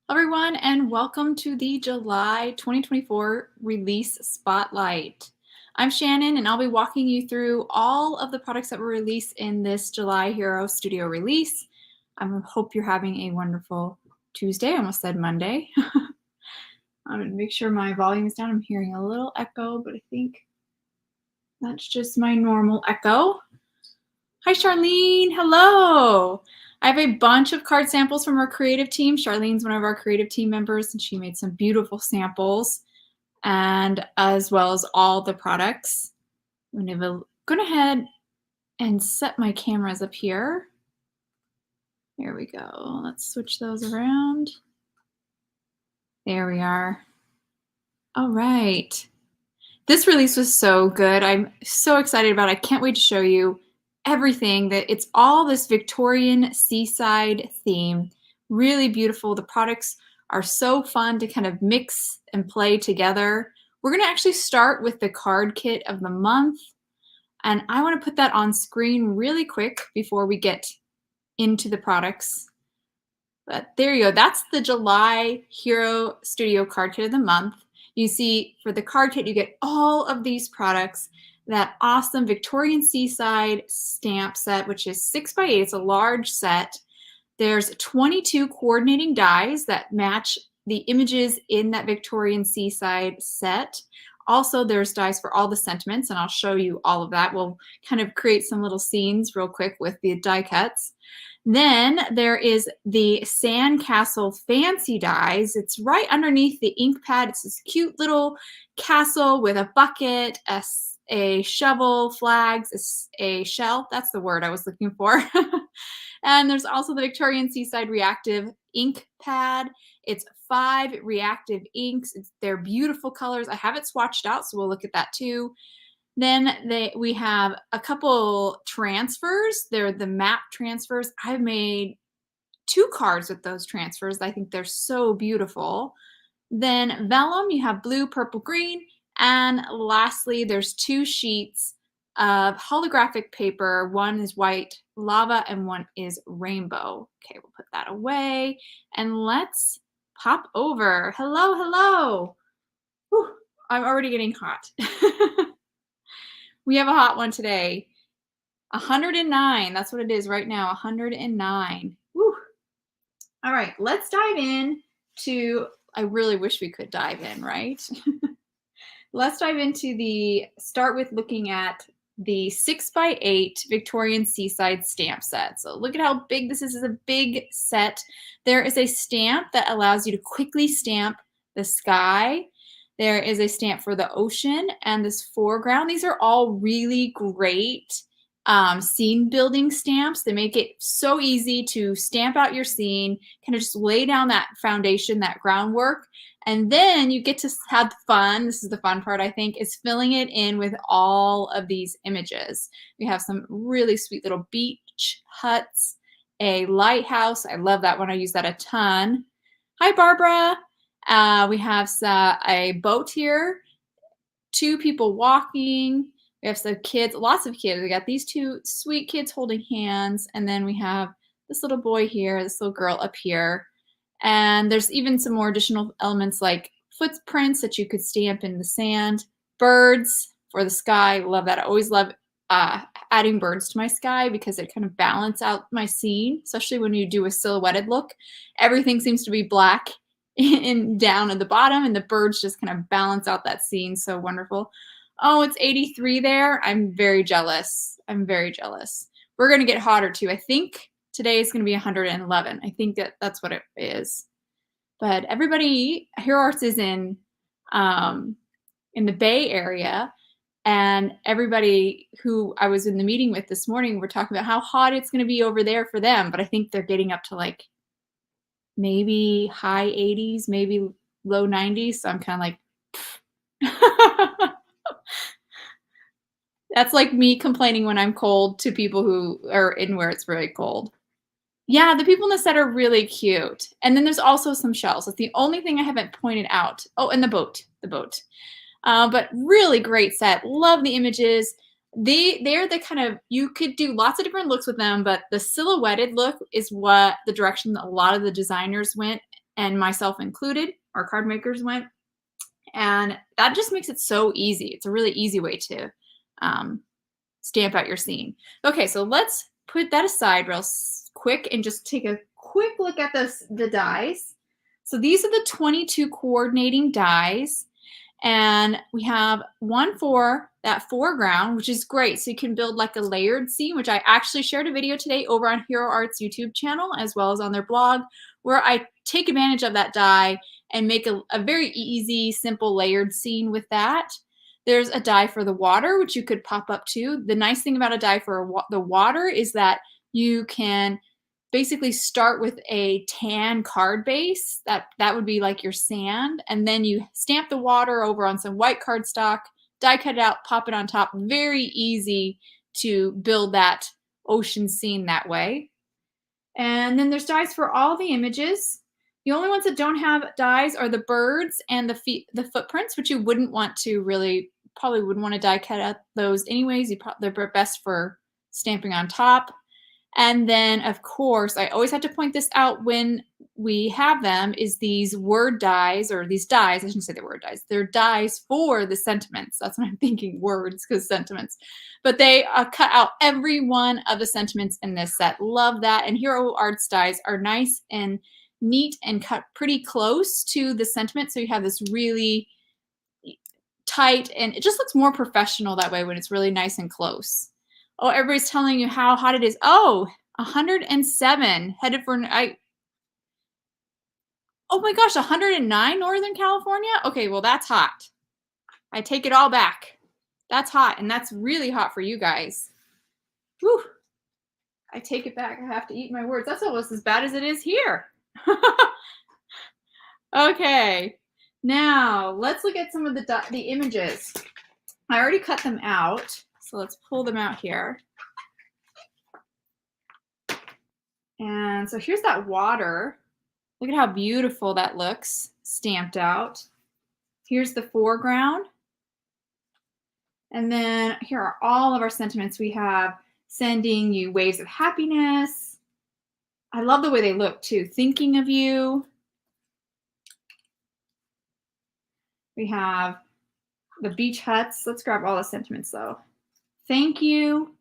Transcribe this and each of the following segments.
Everyone, and welcome to the July 2024 release spotlight. I'm Shannon, and I'll be walking you through all of the products that were released in this July Hero Studio release. I hope you're having a wonderful Tuesday. I almost said Monday. I'm going to make sure my volume is down. I'm hearing a little echo, but I think that's just my normal echo. Hi, Charlene. Hello. I have a bunch of card samples from our creative team. Charlene's one of our creative team members, and she made some beautiful samples, and as well as all the products. I'm going to go ahead and set my cameras up here. Here we go. Let's switch those around. There we are. All right. This release was so good. I'm so excited about it. I can't wait to show you everything. That it's all this Victorian seaside theme. Really beautiful. The products are so fun to kind of mix and play together. We're going to actually start with the card kit of the month, and I want to put that on screen really quick before we get into the products. But there you go. That's the July Hero Studio card kit of the month. You see, for the card kit, you get all of these products. That awesome Victorian Seaside stamp set, which is 6x8. It's a large set. There's 22 coordinating dies that match the images in that Victorian Seaside set. Also, there's dies for all the sentiments, and I'll show you all of that. We'll kind of create some little scenes real quick with the die cuts. Then there is the Sandcastle Fancy dies. It's right underneath the ink pad. It's this cute little castle with a bucket, a shovel, flags, a shell. That's the word I was looking for. And there's also the Victorian Seaside Reactive ink pad. It's 5 reactive inks. They're beautiful colors. I have it swatched out, so we'll look at that too. Then we have a couple transfers. They're the map transfers. I've made 2 cards with those transfers. I think they're so beautiful. Then vellum, you have blue, purple, green. And lastly, there's 2 sheets of holographic paper. One is white lava and one is rainbow. Okay, we'll put that away. And let's pop over. Hello, hello. Whew, I'm already getting hot. We have a hot one today. 109. That's what it is right now. 109. Woo. All right, let's dive in to, I really wish we could dive in, right? Let's dive into start with looking at the 6x8 Victorian Seaside stamp set. So look at how big this is. It's a big set. There is a stamp that allows you to quickly stamp the sky. There is a stamp for the ocean and this foreground. These are all really great scene building stamps. They make it so easy to stamp out your scene, kind of just lay down that foundation, that groundwork, and then you get to have fun. This is the fun part, I think, is filling it in with all of these images. We have some really sweet little beach huts, a lighthouse. I love that one. I use that a ton. Hi, Barbara. We have a boat here, 2 people walking. We have some kids, lots of kids. We got these 2 sweet kids holding hands. And then we have this little boy here, this little girl up here. And there's even some more additional elements like footprints that you could stamp in the sand, birds for the sky. Love that. I always love adding birds to my sky because it kind of balance out my scene, especially when you do a silhouetted look. Everything seems to be black down at the bottom, and the birds just kind of balance out that scene. So wonderful. Oh, it's 83 there. I'm very jealous. I'm very jealous. We're going to get hotter too. I think today is going to be 111. I think that's what it is. But everybody, Hero Arts is in the Bay Area, and everybody who I was in the meeting with this morning were talking about how hot it's going to be over there for them. But I think they're getting up to like maybe high 80s, maybe low 90s. So I'm kind of like, that's like me complaining when I'm cold to people who are in where it's really cold. Yeah, the people in the set are really cute. And then there's also some shells. That's the only thing I haven't pointed out. Oh, and the boat. But really great set. Love the images. They're the kind of, you could do lots of different looks with them, but the silhouetted look is what the direction that a lot of the designers went and myself included, our card makers went. And that just makes it so easy. It's a really easy way to stamp out your scene. Okay, so let's put that aside real quick and just take a quick look at the dies. So these are the 22 coordinating dies. And we have one for that foreground, which is great. So you can build like a layered scene, which I actually shared a video today over on Hero Art's YouTube channel, as well as on their blog, where I take advantage of that die and make a very easy, simple layered scene with that. There's a die for the water, which you could pop up to. The nice thing about a die for the water is that you can basically start with a tan card base. That would be like your sand. And then you stamp the water over on some white cardstock, die cut it out, pop it on top. Very easy to build that ocean scene that way. And then there's dies for all the images. The only ones that don't have dies are the birds and the footprints, which you wouldn't want to really, probably wouldn't want to die cut out those anyways. They're best for stamping on top. And then, of course, I always have to point this out when we have them, is these word dies, or these dies, I shouldn't say the word dies. They're dies for the sentiments. That's what I'm thinking, words, because sentiments. But they cut out every one of the sentiments in this set. Love that. And Hero Arts dies are nice and neat and cut pretty close to the sentiment. So you have this really tight, and it just looks more professional that way when it's really nice and close. Oh, everybody's telling you how hot it is. Oh, 107 headed for, oh my gosh, 109 Northern California? Okay, well, that's hot. I take it all back. That's hot, and that's really hot for you guys. Whew. I take it back. I have to eat my words. That's almost as bad as it is here. Okay, now let's look at some of the images. I already cut them out. So let's pull them out here. And so here's that water. Look at how beautiful that looks stamped out. Here's the foreground. And then here are all of our sentiments. We have sending you waves of happiness. I love the way they look too. Thinking of you. We have the beach huts. Let's grab all the sentiments though. Thank you.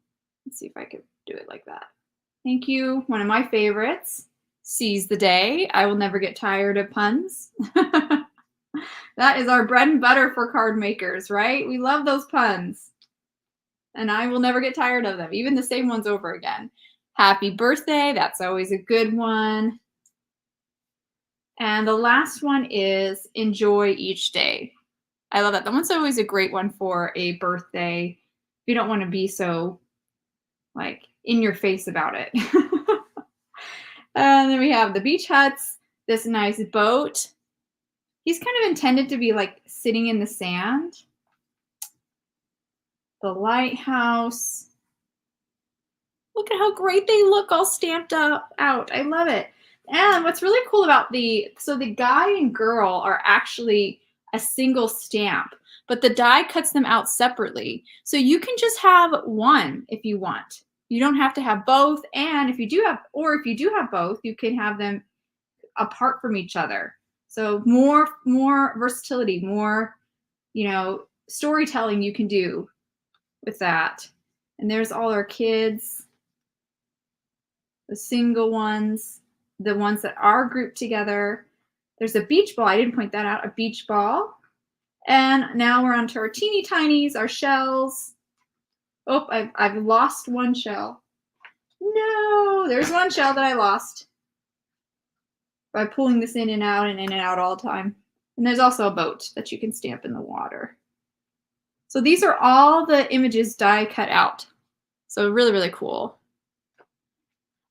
Let's see if I could do it like that. Thank you. One of my favorites. Seize the day. I will never get tired of puns. That is our bread and butter for card makers, right? We love those puns. And I will never get tired of them, even the same ones over again. Happy birthday. That's always a good one. And the last one is enjoy each day. I love that. That one's always a great one for a birthday. You don't want to be so like in your face about it. And then we have the beach huts, this nice boat. He's kind of intended to be like sitting in the sand. The lighthouse. Look at how great they look all stamped out. I love it. And what's really cool about so the guy and girl are actually a single stamp, but the die cuts them out separately. So you can just have one if you want. You don't have to have both. And if you do have both, you can have them apart from each other. So more versatility, more, storytelling you can do with that. And there's all our kids, the single ones, the ones that are grouped together. There's a beach ball. I didn't point that out. A beach ball. And now we're on to our teeny tinies, our shells. Oh, I've lost one shell. No, there's one shell that I lost by pulling this in and out all the time. And there's also a boat that you can stamp in the water. So these are all the images die cut out. So really, really cool.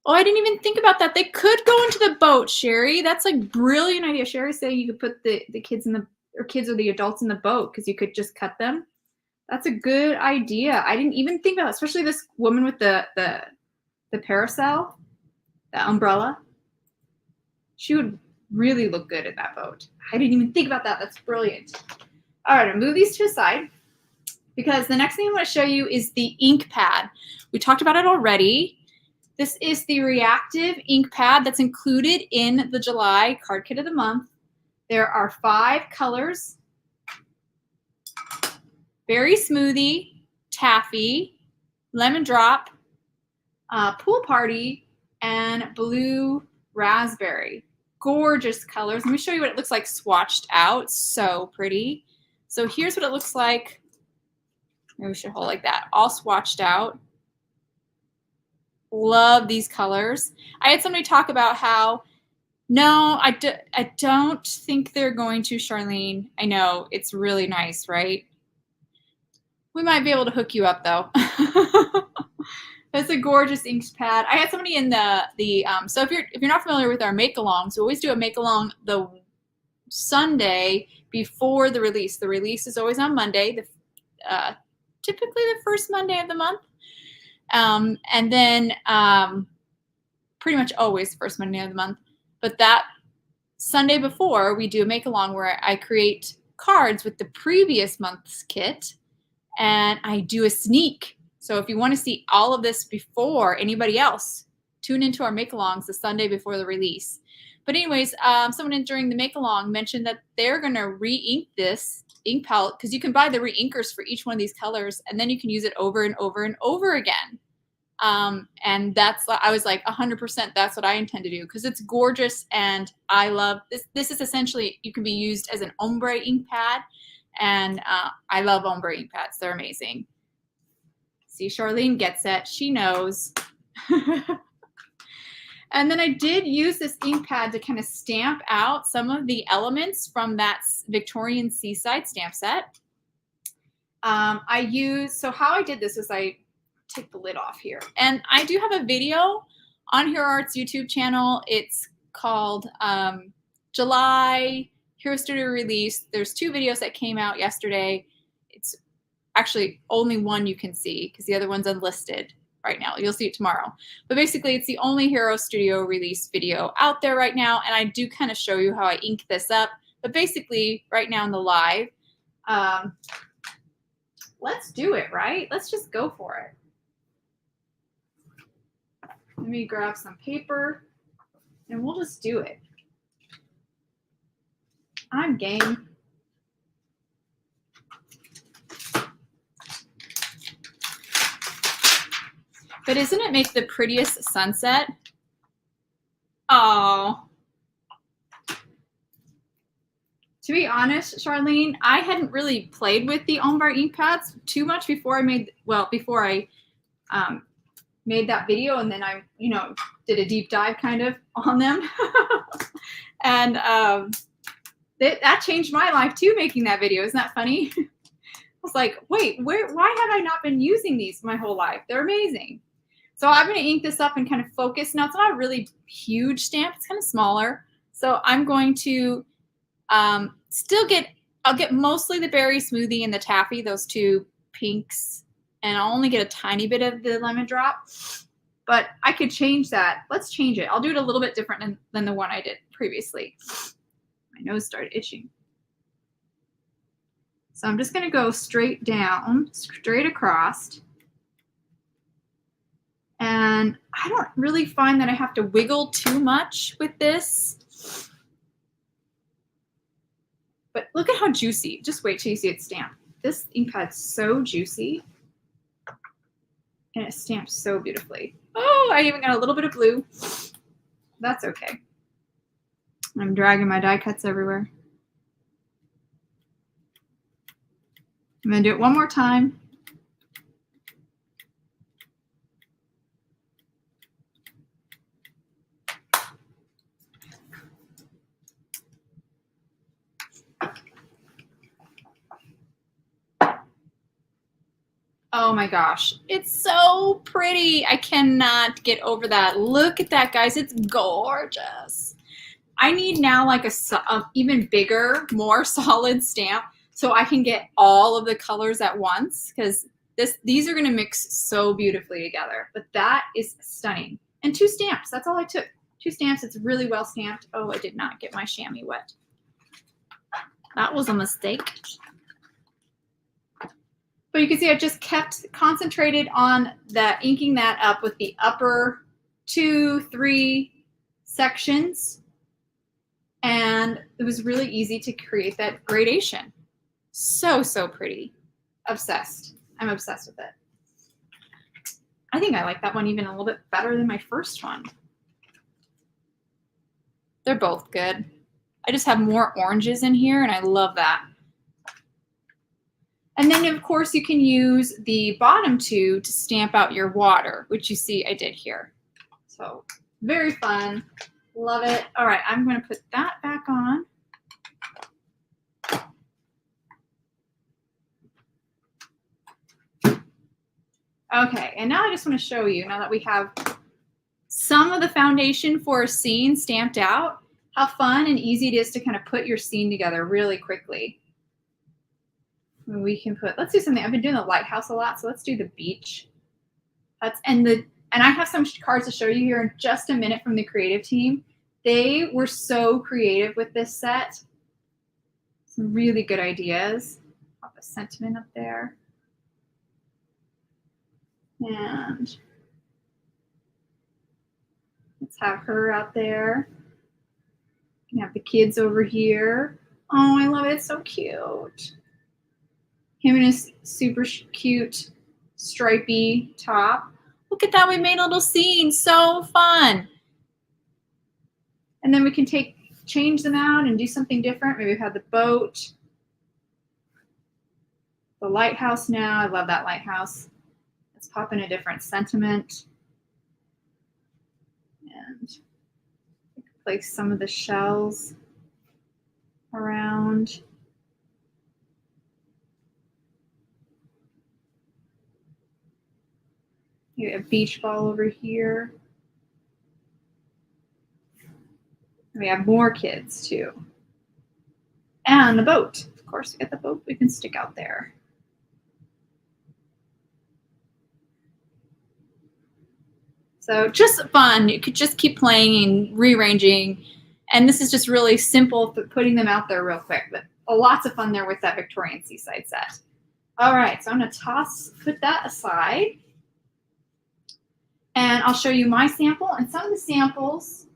Oh, I didn't even think about that. They could go into the boat, Sherry. That's like a brilliant idea. Sherry's saying you could put the kids kids or the adults in the boat because you could just cut them. That's a good idea. I didn't even think about it, especially this woman with the parasol, the umbrella. She would really look good in that boat. I didn't even think about that. That's brilliant. All right, I'll move these to the side because the next thing I want to show you is the ink pad. We talked about it already. This is the reactive ink pad that's included in the July card kit of the month. There are 5 colors: Berry Smoothie, Taffy, Lemon Drop, Pool Party, and Blue Raspberry. Gorgeous colors. Let me show you what it looks like swatched out. So pretty. So here's what it looks like. Maybe we should hold like that, all swatched out. Love these colors. I had somebody talk about how, no, I don't think they're going to, Charlene. I know, it's really nice, right? We might be able to hook you up though. It's a gorgeous ink pad. I had somebody in so if you're not familiar with our make-alongs, we always do a make-along the Sunday before the release. The release is always on Monday, typically the first Monday of the month. And then pretty much always the first Monday of the month. But that Sunday before, we do a make-along where I create cards with the previous month's kit, and I do a sneak. So if you want to see all of this before anybody else, tune into our make-alongs the Sunday before the release. But anyways, someone during the make-along mentioned that they're going to re-ink this ink palette, because you can buy the re-inkers for each one of these colors, and then you can use it over and over and over again. And I was like 100%, that's what I intend to do, because it's gorgeous, and I love this. This is essentially, you can be used as an ombre ink pad, and I love ombre ink pads. They're amazing. See, Charlene gets it. She knows. And then I did use this ink pad to kind of stamp out some of the elements from that Victorian Seaside stamp set. So how I did this is I take the lid off here. And I do have a video on Hero Art's YouTube channel. It's called July Hero Studio Release. There's 2 videos that came out yesterday. It's actually only one you can see because the other one's unlisted right now. You'll see it tomorrow. But basically, it's the only Hero Studio Release video out there right now. And I do kind of show you how I ink this up. But basically, right now in the live, let's do it, right? Let's just go for it. Let me grab some paper, and we'll just do it. I'm game. But isn't it make the prettiest sunset? Oh. To be honest, Charlene, I hadn't really played with the ombre ink pads too much before I made that video, and then I, did a deep dive kind of on them. And that changed my life too, making that video. Isn't that funny? I was like, wait, why have I not been using these my whole life? They're amazing. So I'm going to ink this up and kind of focus. Now, it's not a really huge stamp. It's kind of smaller. So I'm going to I'll get mostly the Berry Smoothie and the Taffy, those 2 pinks. And I'll only get a tiny bit of the Lemon Drop. But I could change that. Let's change it. I'll do it a little bit different than the one I did previously. My nose started itching. So I'm just going to go straight down, straight across. And I don't really find that I have to wiggle too much with this. But look at how juicy. Just wait till you see it stamped. This ink pad's so juicy. And it stamps so beautifully. Oh, I even got a little bit of blue. That's okay. I'm dragging my die cuts everywhere. I'm going to do it one more time. Oh my gosh, it's so pretty. I cannot get over that. Look at that, guys. It's gorgeous. I need now like a even bigger, more solid stamp so I can get all of the colors at once, because these are going to mix so beautifully together. But that is stunning. And 2 stamps. That's all I took. 2 stamps. It's really well stamped. Oh, I did not get my chamois wet. That was a mistake. But you can see I just kept concentrated on the inking that up with the upper 2, 3 sections, and it was really easy to create that gradation. So, so pretty. Obsessed. I'm obsessed with it. I think I like that one even a little bit better than my first one. They're both good. I just have more oranges in here, and I love that. And then, of course, you can use the bottom two to stamp out your water, which you see I did here. So very fun. Love it. All right, I'm going to put that back on. Okay, and now I just want to show you, now that we have some of the foundation for a scene stamped out, how fun and easy it is to kind of put your scene together really quickly. We can put, let's do something. I've been doing the lighthouse a lot, so let's do the beach. And I have some cards to show you here in just a minute from the creative team. They were so creative with this set. Some really good ideas. Pop a sentiment up there. And let's have her out there. You can have the kids over here. Oh, I love it. It's so cute. Him in his super cute stripy top. Look at that. We made a little scene. So fun. And then we can change them out and do something different. Maybe we've had the boat. The lighthouse now. I love that lighthouse. Let's pop in a different sentiment. And place some of the shells around. You have a beach ball over here. And we have more kids too. And the boat. Of course, we got the boat we can stick out there. So just fun. You could just keep playing and rearranging. And this is just really simple, putting them out there real quick. But lots of fun there with that Victorian Seaside set. All right, so I'm going to put that aside. And I'll show you my sample and some of the samples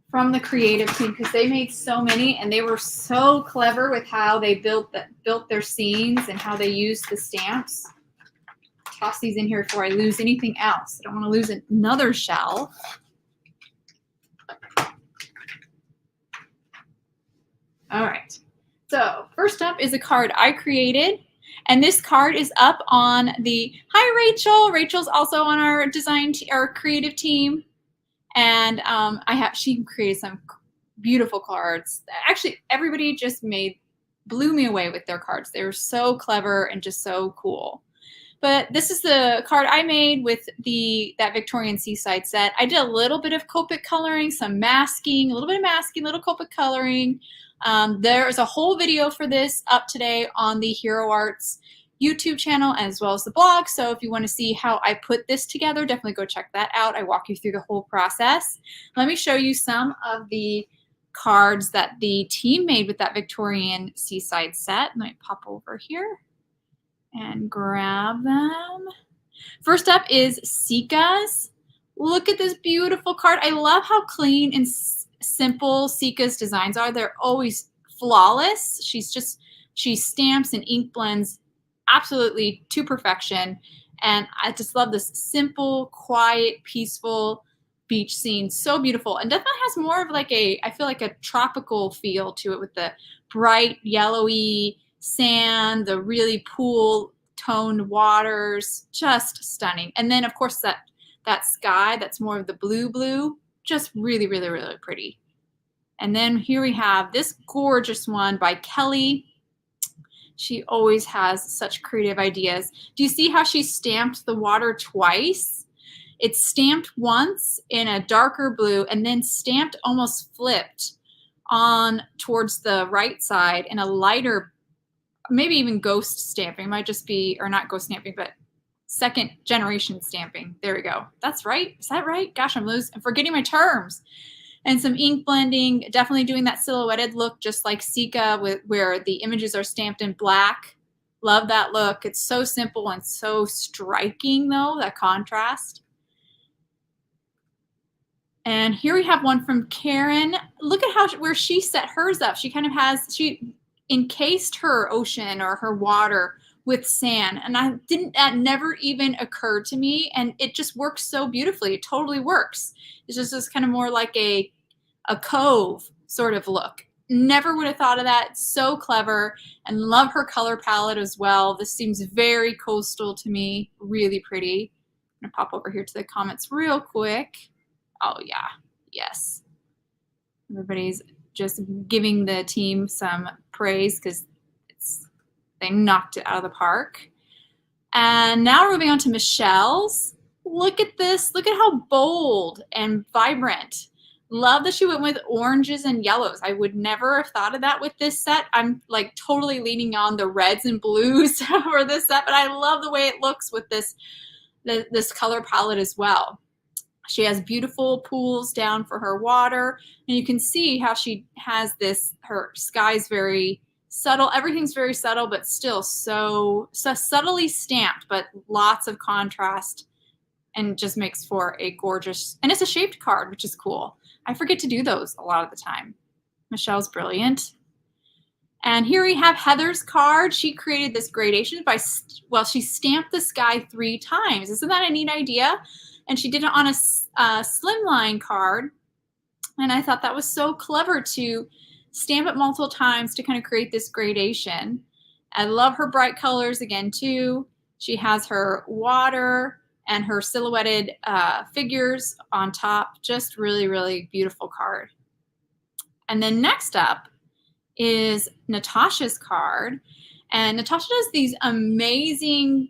from the creative team, because they made so many and they were so clever with how they built their scenes and how they used the stamps. Toss these in here before I lose anything else. I don't want to lose another shell. All right. So first up is a card I created. And this card is up on the, hi Rachel. Rachel's also on our our creative team. And she created some beautiful cards. Actually, everybody just blew me away with their cards. They were so clever and just so cool. But this is the card I made with that Victorian Seaside set. I did a little bit of Copic coloring, some masking, a little bit of masking, little Copic coloring. There's a whole video for this up today on the Hero Arts YouTube channel as well as the blog. So if you want to see how I put this together, definitely go check that out. I walk you through the whole process. Let me show you some of the cards that the team made with that Victorian Seaside set. Let me pop over here and grab them. First up is Sika's. Look at this beautiful card. I love how clean and simple Sika's designs are. They're always flawless. She stamps and ink blends absolutely to perfection. And I just love this simple, quiet, peaceful beach scene. So beautiful. And definitely has more of I feel like a tropical feel to it with the bright yellowy sand, the really pool toned waters, just stunning. And then of course that sky that's more of the blue, just really, really, really pretty. And then here we have this gorgeous one by Kelly. She always has such creative ideas. Do you see how she stamped the water twice? It's stamped once in a darker blue and then stamped almost flipped on towards the right side in a lighter, maybe even ghost stamping. It might just be, or not ghost stamping, but second generation stamping. There we go. That's right. Is that right? Gosh, I'm forgetting my terms. And some ink blending, definitely doing that silhouetted look just like Sika, where the images are stamped in black Love that look. It's so simple and so striking though, that contrast. And here we have one from Karen. Look at how where she set hers up. She kind of has, she encased her ocean or her water with sand. And that never even occurred to me. And it just works so beautifully. It totally works. It's just this kind of more like a cove sort of look. Never would have thought of that. So clever, and love her color palette as well. This seems very coastal to me. Really pretty. I'm gonna pop over here to the comments real quick. Oh yeah, yes. Everybody's just giving the team some praise because they knocked it out of the park. And now we're moving on to Michelle's. Look at this. Look at how bold and vibrant. Love that she went with oranges and yellows. I would never have thought of that with this set. I'm like totally leaning on the reds and blues for this set, but I love the way it looks with this color palette as well. She has beautiful pools down for her water, and you can see how she has this, her sky's very subtle. Everything's very subtle, but still so subtly stamped, but lots of contrast, and just makes for a gorgeous, and it's a shaped card, which is cool. I forget to do those a lot of the time. Michelle's brilliant. And here we have Heather's card. She created this gradation by, well, she stamped the sky 3 times. Isn't that a neat idea? And she did it on a slimline card. And I thought that was so clever to stamp it multiple times to kind of create this gradation. I love her bright colors again too. She has her water and her silhouetted figures on top. Just really, really beautiful card. And then next up is Natasha's card. And Natasha does these amazing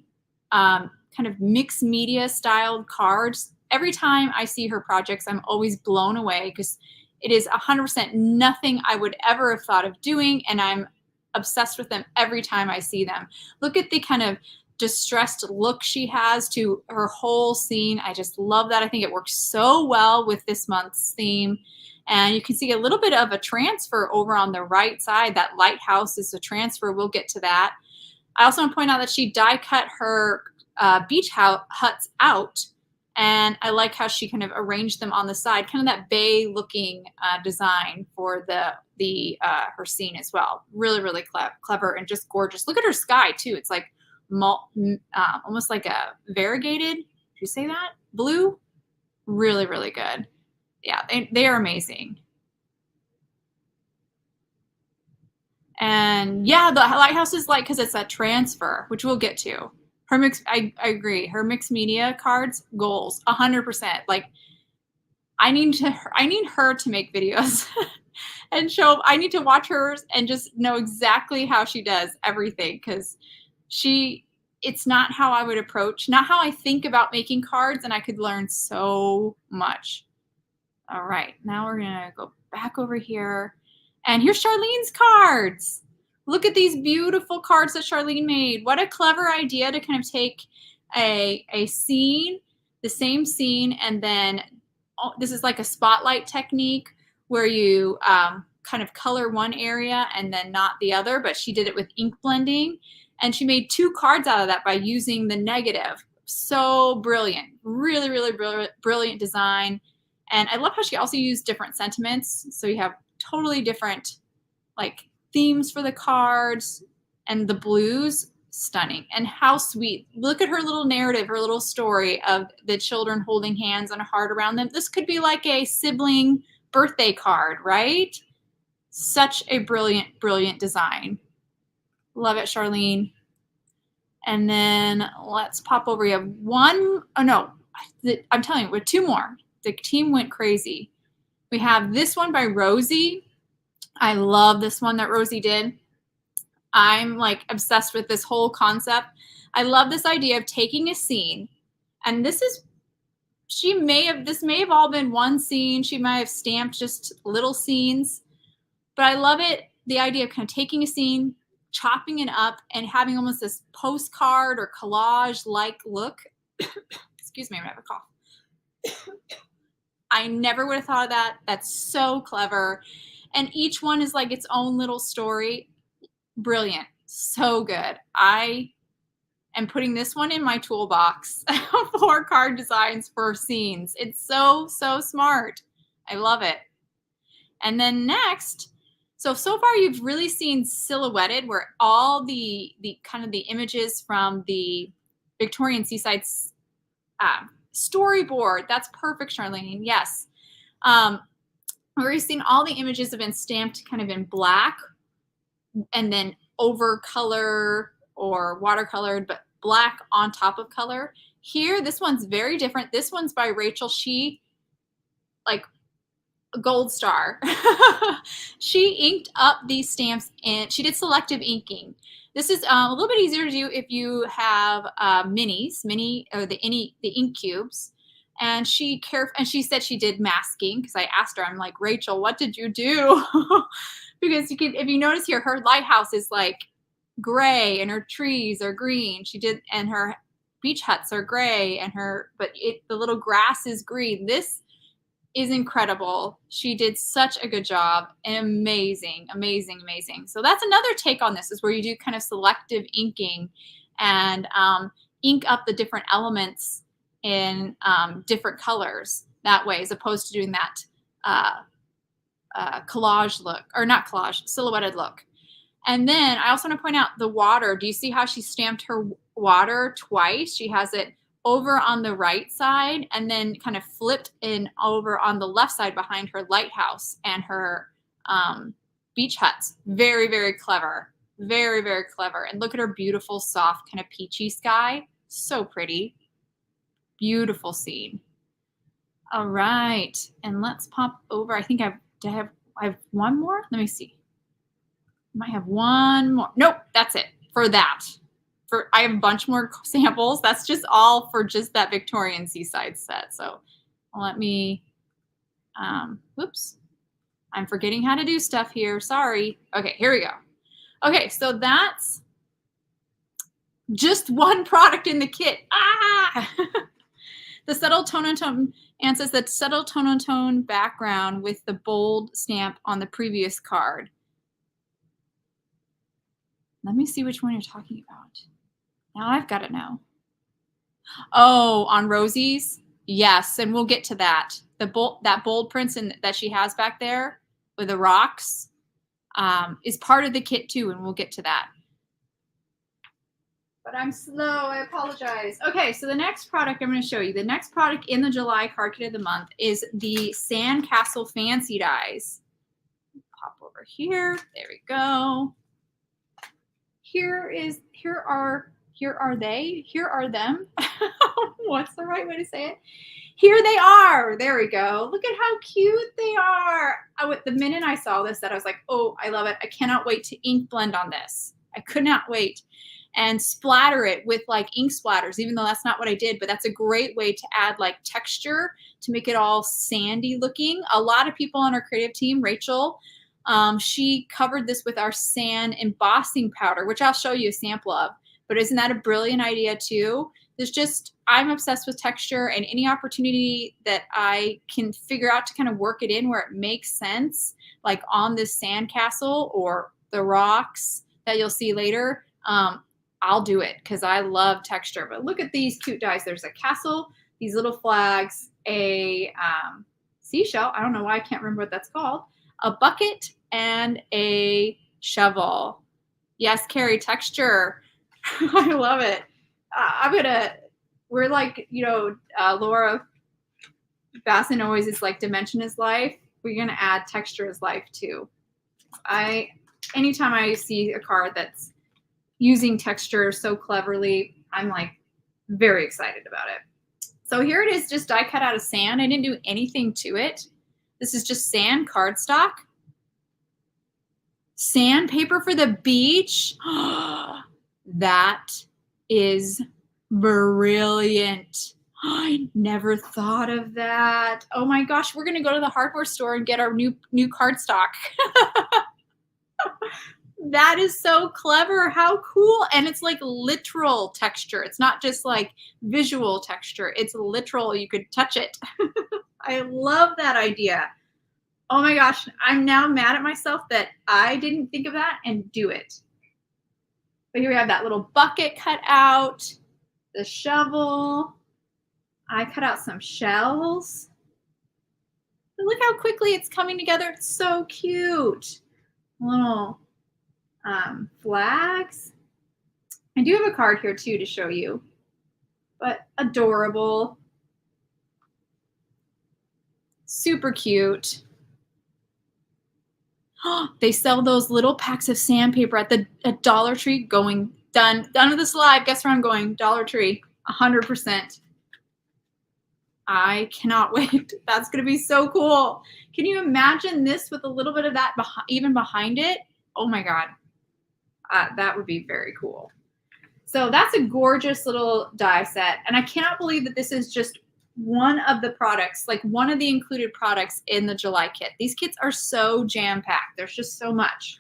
kind of mixed media styled cards. Every time I see her projects, I'm always blown away because it is 100% nothing I would ever have thought of doing, and I'm obsessed with them every time I see them. Look at the kind of distressed look she has to her whole scene. I just love that. I think it works so well with this month's theme. And you can see a little bit of a transfer over on the right side. That lighthouse is a transfer. We'll get to that. I also want to point out that she die cut her beach huts out, and I like how she kind of arranged them on the side, kind of that bay looking design for her scene as well. Really, really clever and just gorgeous. Look at her sky too. It's like almost like a variegated, did you say that? Blue? Really, really good. Yeah, they are amazing. And yeah, the lighthouse is like, because it's a transfer, which we'll get to. Her mixed, I agree. Her mixed media cards, goals, 100%. Like, I need her to make videos and show. I need to watch hers and just know exactly how she does everything, because it's not how I would approach, not how I think about making cards, and I could learn so much. All right, now we're gonna go back over here, and here's Charlene's cards. Look at these beautiful cards that Charlene made. What a clever idea to kind of take a scene, the same scene, and then this is like a spotlight technique where you kind of color one area and then not the other, but she did it with ink blending, and she made 2 cards out of that by using the negative. So brilliant, really, really brilliant design. And I love how she also used different sentiments. So you have totally different like themes for the cards, and the blues, stunning. And how sweet. Look at her little narrative, her little story of the children holding hands and a heart around them. This could be like a sibling birthday card, right? Such a brilliant, brilliant design. Love it, Charlene. And then let's pop over. We have one, oh no, I'm telling you, with 2 more. The team went crazy. We have this one by Rosie. I love this one that Rosie did. I'm like obsessed with this whole concept. I love this idea of taking a scene, and this may have all been one scene. She might have stamped just little scenes, but I love it. The idea of kind of taking a scene, chopping it up, and having almost this postcard or collage-like look. Excuse me, I'm gonna have a cough. I never would have thought of that. That's so clever. And each one is like its own little story. Brilliant. So good. I am putting this one in my toolbox for card designs for scenes. It's so, so smart. I love it. And then next, so far you've really seen silhouetted, where all the kind of the images from the Victorian Seaside storyboard. That's perfect, Charlene. Yes. We've already seen all the images have been stamped kind of in black and then over color or watercolored, but black on top of color. Here, this one's very different. This one's by Rachel. She, like, a gold star. She inked up these stamps and she did selective inking. This is a little bit easier to do if you have mini or the ink cubes. And she said she did masking, because I asked her, I'm like, Rachel, what did you do? Because if you notice here, her lighthouse is like gray and her trees are green. And her beach huts are gray and the little grass is green. This is incredible. She did such a good job. Amazing, amazing, amazing. So that's another take on this, is where you do kind of selective inking and ink up the different elements in different colors that way, as opposed to doing that collage look, or not collage, silhouetted look. And then I also want to point out the water. Do you see how she stamped her water twice? She has it over on the right side and then kind of flipped in over on the left side behind her lighthouse and her beach huts. Very, very clever. Very, very clever. And look at her beautiful, soft, kind of peachy sky. So pretty. Beautiful scene. All right. And let's pop over. I think I have one more. Let me see. Might have one more. Nope, that's it for that. I have a bunch more samples. That's just all for just that Victorian Seaside set. So let me, whoops, I'm forgetting how to do stuff here. Sorry. Okay, here we go. Okay, so that's just one product in the kit. The subtle tone, and says that subtle tone background with the bold stamp on the previous card. Let me see which one you're talking about. Now I've got to know. Oh, on Rosie's? Yes, and we'll get to that. That bold prints that she has back there with the rocks is part of the kit too, and we'll get to that. But I'm slow, I apologize. Okay, so the next product I'm going to show you, the next product in the July card kit of the month is the Sandcastle Fancy Dies. Pop over here. There we go. Here are them. What's the right way to say it? Here they are. There we go. Look at how cute they are. The minute I saw this, I was like, oh, I love it. I cannot wait to ink blend on this. I could not wait. And splatter it with like ink splatters, even though that's not what I did, but that's a great way to add like texture to make it all sandy looking. A lot of people on our creative team, Rachel, she covered this with our sand embossing powder, which I'll show you a sample of. But isn't that a brilliant idea too? I'm obsessed with texture, and any opportunity that I can figure out to kind of work it in where it makes sense, like on this sandcastle or the rocks that you'll see later, I'll do it because I love texture. But look at these cute dies. There's a castle, these little flags, a seashell. I don't know why I can't remember what that's called. A bucket and a shovel. Yes, Carrie, texture. I love it. We're like, Laura Bassin always is like dimension is life. We're going to add texture as life too. Anytime I see a card that's using texture so cleverly, I'm like very excited about it. So here it is, just die cut out of sand. I didn't do anything to it. This is just sand cardstock. Sandpaper for the beach. That is brilliant. I never thought of that. Oh my gosh, we're gonna go to the hardware store and get our new cardstock. That is so clever. How cool. And it's like literal texture. It's not just like visual texture. It's literal. You could touch it. I love that idea. Oh my gosh. I'm now mad at myself that I didn't think of that and do it. But here we have that little bucket cut out, the shovel. I cut out some shells. But look how quickly it's coming together. It's so cute. Little flags. I do have a card here too to show you, but adorable. Super cute. They sell those little packs of sandpaper at Dollar Tree. Going done with this live. Guess where I'm going? Dollar Tree. 100%. I cannot wait. That's going to be so cool. Can you imagine this with a little bit of that even behind it? Oh my God. That would be very cool. So that's a gorgeous little die set. And I cannot believe that this is just one of the products, like one of the included products in the July kit. These kits are so jam-packed. There's just so much.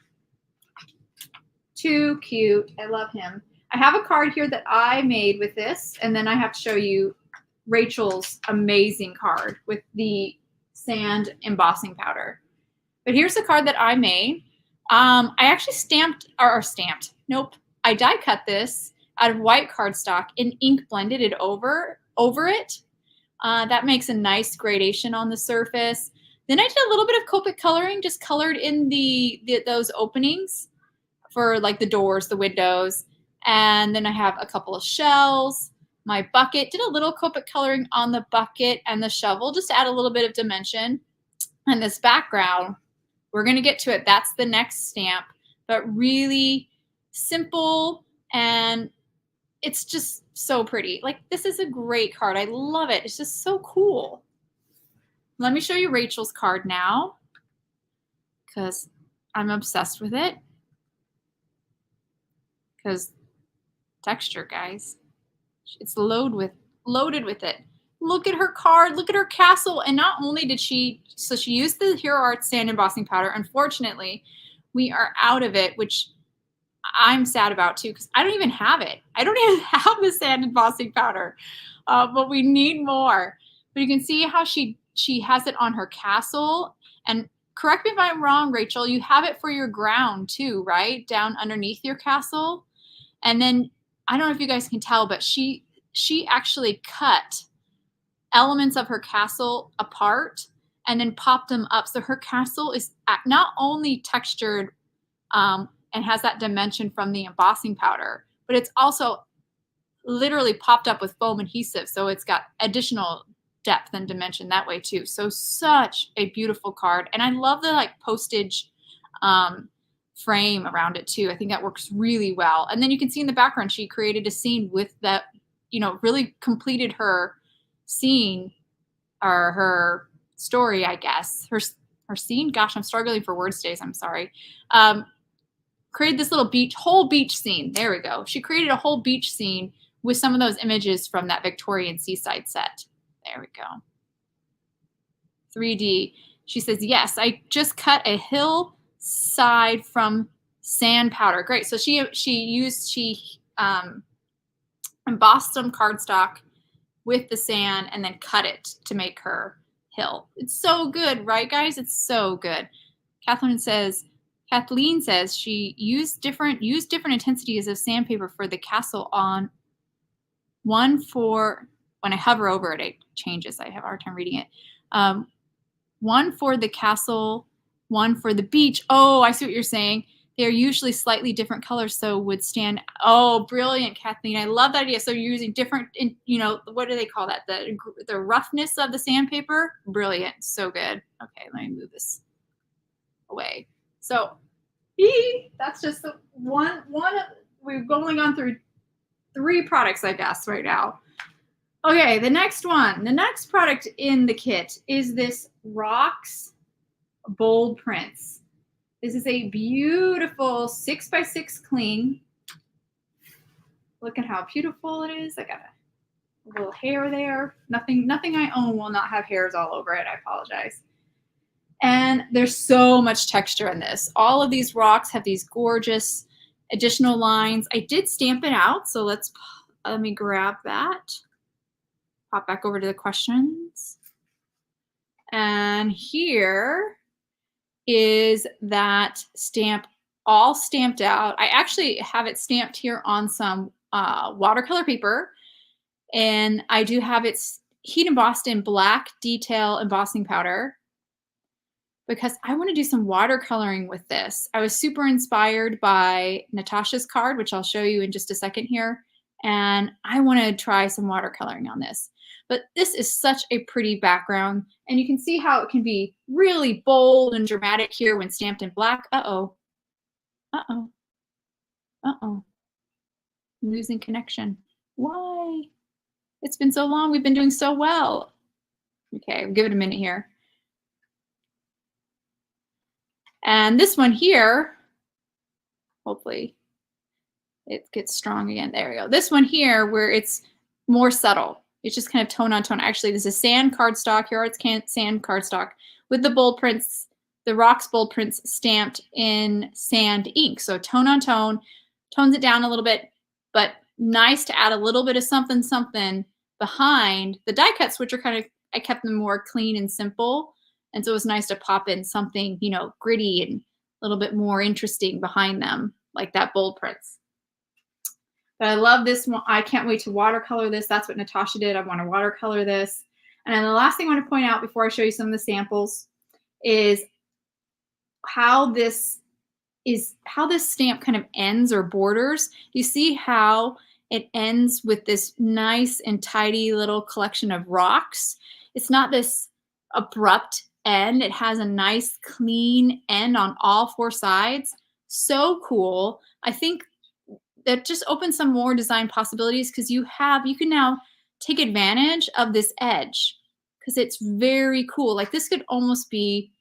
Too cute. I love him. I have a card here that I made with this, and then I have to show you Rachel's amazing card with the sand embossing powder. But here's the card that I made. I actually nope. I die cut this out of white cardstock and ink blended it over it. That makes a nice gradation on the surface. Then I did a little bit of Copic coloring, just colored in those openings for like the doors, the windows. And then I have a couple of shells. My bucket, did a little Copic coloring on the bucket and the shovel, just to add a little bit of dimension. And this background, we're going to get to it. That's the next stamp, but really simple, and it's just so pretty. Like, this is a great card. I love it. It's just so cool. Let me show you Rachel's card now, because I'm obsessed with it. Because texture, guys. It's loaded with it. Look at her card. Look at her castle. And not only did she used the Hero Arts sand embossing powder. Unfortunately, we are out of it, which I'm sad about too, because I don't even have it. I don't even have the sand embossing powder, but we need more. But you can see how she has it on her castle. And correct me if I'm wrong, Rachel, you have it for your ground too, right? Down underneath your castle. And then, I don't know if you guys can tell, but she actually cut elements of her castle apart and then popped them up. So her castle is not only textured and has that dimension from the embossing powder, but it's also literally popped up with foam adhesive. So it's got additional depth and dimension that way too. So such a beautiful card. And I love the like postage frame around it too. I think that works really well. And then you can see in the background, she created a scene with that, really completed her scene or her story, I guess. Her scene, gosh, I'm struggling for words today. I'm sorry. Created this little whole beach scene. There we go. She created a whole beach scene with some of those images from that Victorian seaside set. There we go. 3D. She says, yes, I just cut a hillside from sand powder. Great. So she embossed some cardstock with the sand and then cut it to make her hill. It's so good, right, guys? It's so good. Kathleen says she used different intensities of sandpaper for the castle on one for, when I hover over it, it changes. I have a hard time reading it. One for the castle, one for the beach. Oh, I see what you're saying. They're usually slightly different colors, so would stand. Oh, brilliant, Kathleen. I love that idea. So you're using different, what do they call that? The roughness of the sandpaper. Brilliant. So good. Okay, let me move this away. So that's just the one. We've only gone through 3 products, I guess, right now. Okay, the next product in the kit is this Rocks Bold Prints. This is a beautiful 6x6 cling. Look at how beautiful it is. I got a little hair there. Nothing I own will not have hairs all over it. I apologize. And there's so much texture in this. All of these rocks have these gorgeous additional lines. I did stamp it out, so let me grab that. Pop back over to the questions. And here is that stamp all stamped out. I actually have it stamped here on some watercolor paper, and I do have it heat embossed in black detail embossing powder because I want to do some watercoloring with this. I was super inspired by Natasha's card, which I'll show you in just a second here, and I want to try some watercoloring on this. But this is such a pretty background, and you can see how it can be really bold and dramatic here when stamped in black. Uh-oh. Uh-oh. Uh-oh. Losing connection. Why? It's been so long. We've been doing so well. Okay, give it a minute here. And this one here, hopefully it gets strong again. There we go. This one here where it's more subtle. It's just kind of tone on tone. Actually, this is sand cardstock. Here it's sand cardstock with the bold prints, the rocks bold prints stamped in sand ink. So tone on tone, tones it down a little bit, but nice to add a little bit of something, something behind the die cuts, which are kind of, I kept them more clean and simple. And so it was nice to pop in something, you know, gritty and a little bit more interesting behind them, like that bold prints. But I love this one. I can't wait to watercolor this. That's what Natasha did. I want to watercolor this. And then the last thing I want to point out before I show you some of the samples is how this stamp kind of ends or borders. You see how it ends with this nice and tidy little collection of rocks. It's not this abrupt end. It has a nice clean end on all four sides. So cool. I think that just opens some more design possibilities because you can now take advantage of this edge because it's very cool. Like this could almost be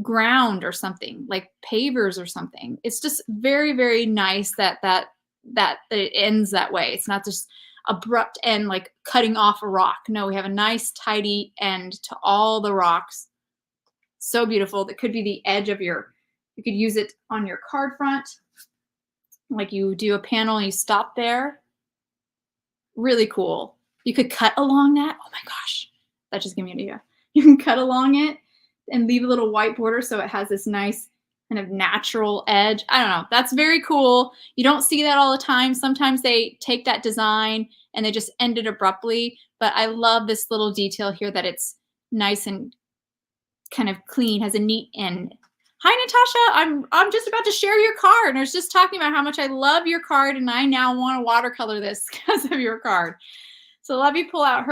ground or something, like pavers or something. It's just very, very nice that it ends that way. It's not just abrupt end like cutting off a rock. No, we have a nice tidy end to all the rocks. So beautiful. That could be the edge of you could use it on your card front. Like you do a panel and you stop there. Really cool. You could cut along that. Oh my gosh, that just gave me an idea. You can cut along it and leave a little white border so it has this nice kind of natural edge. I don't know. That's very cool. You don't see that all the time. Sometimes they take that design and they just end it abruptly. But I love this little detail here that it's nice and kind of clean, has a neat end. Hi, Natasha. I'm just about to share your card. I was just talking about how much I love your card, and I now want to watercolor this because of your card. So let me pull out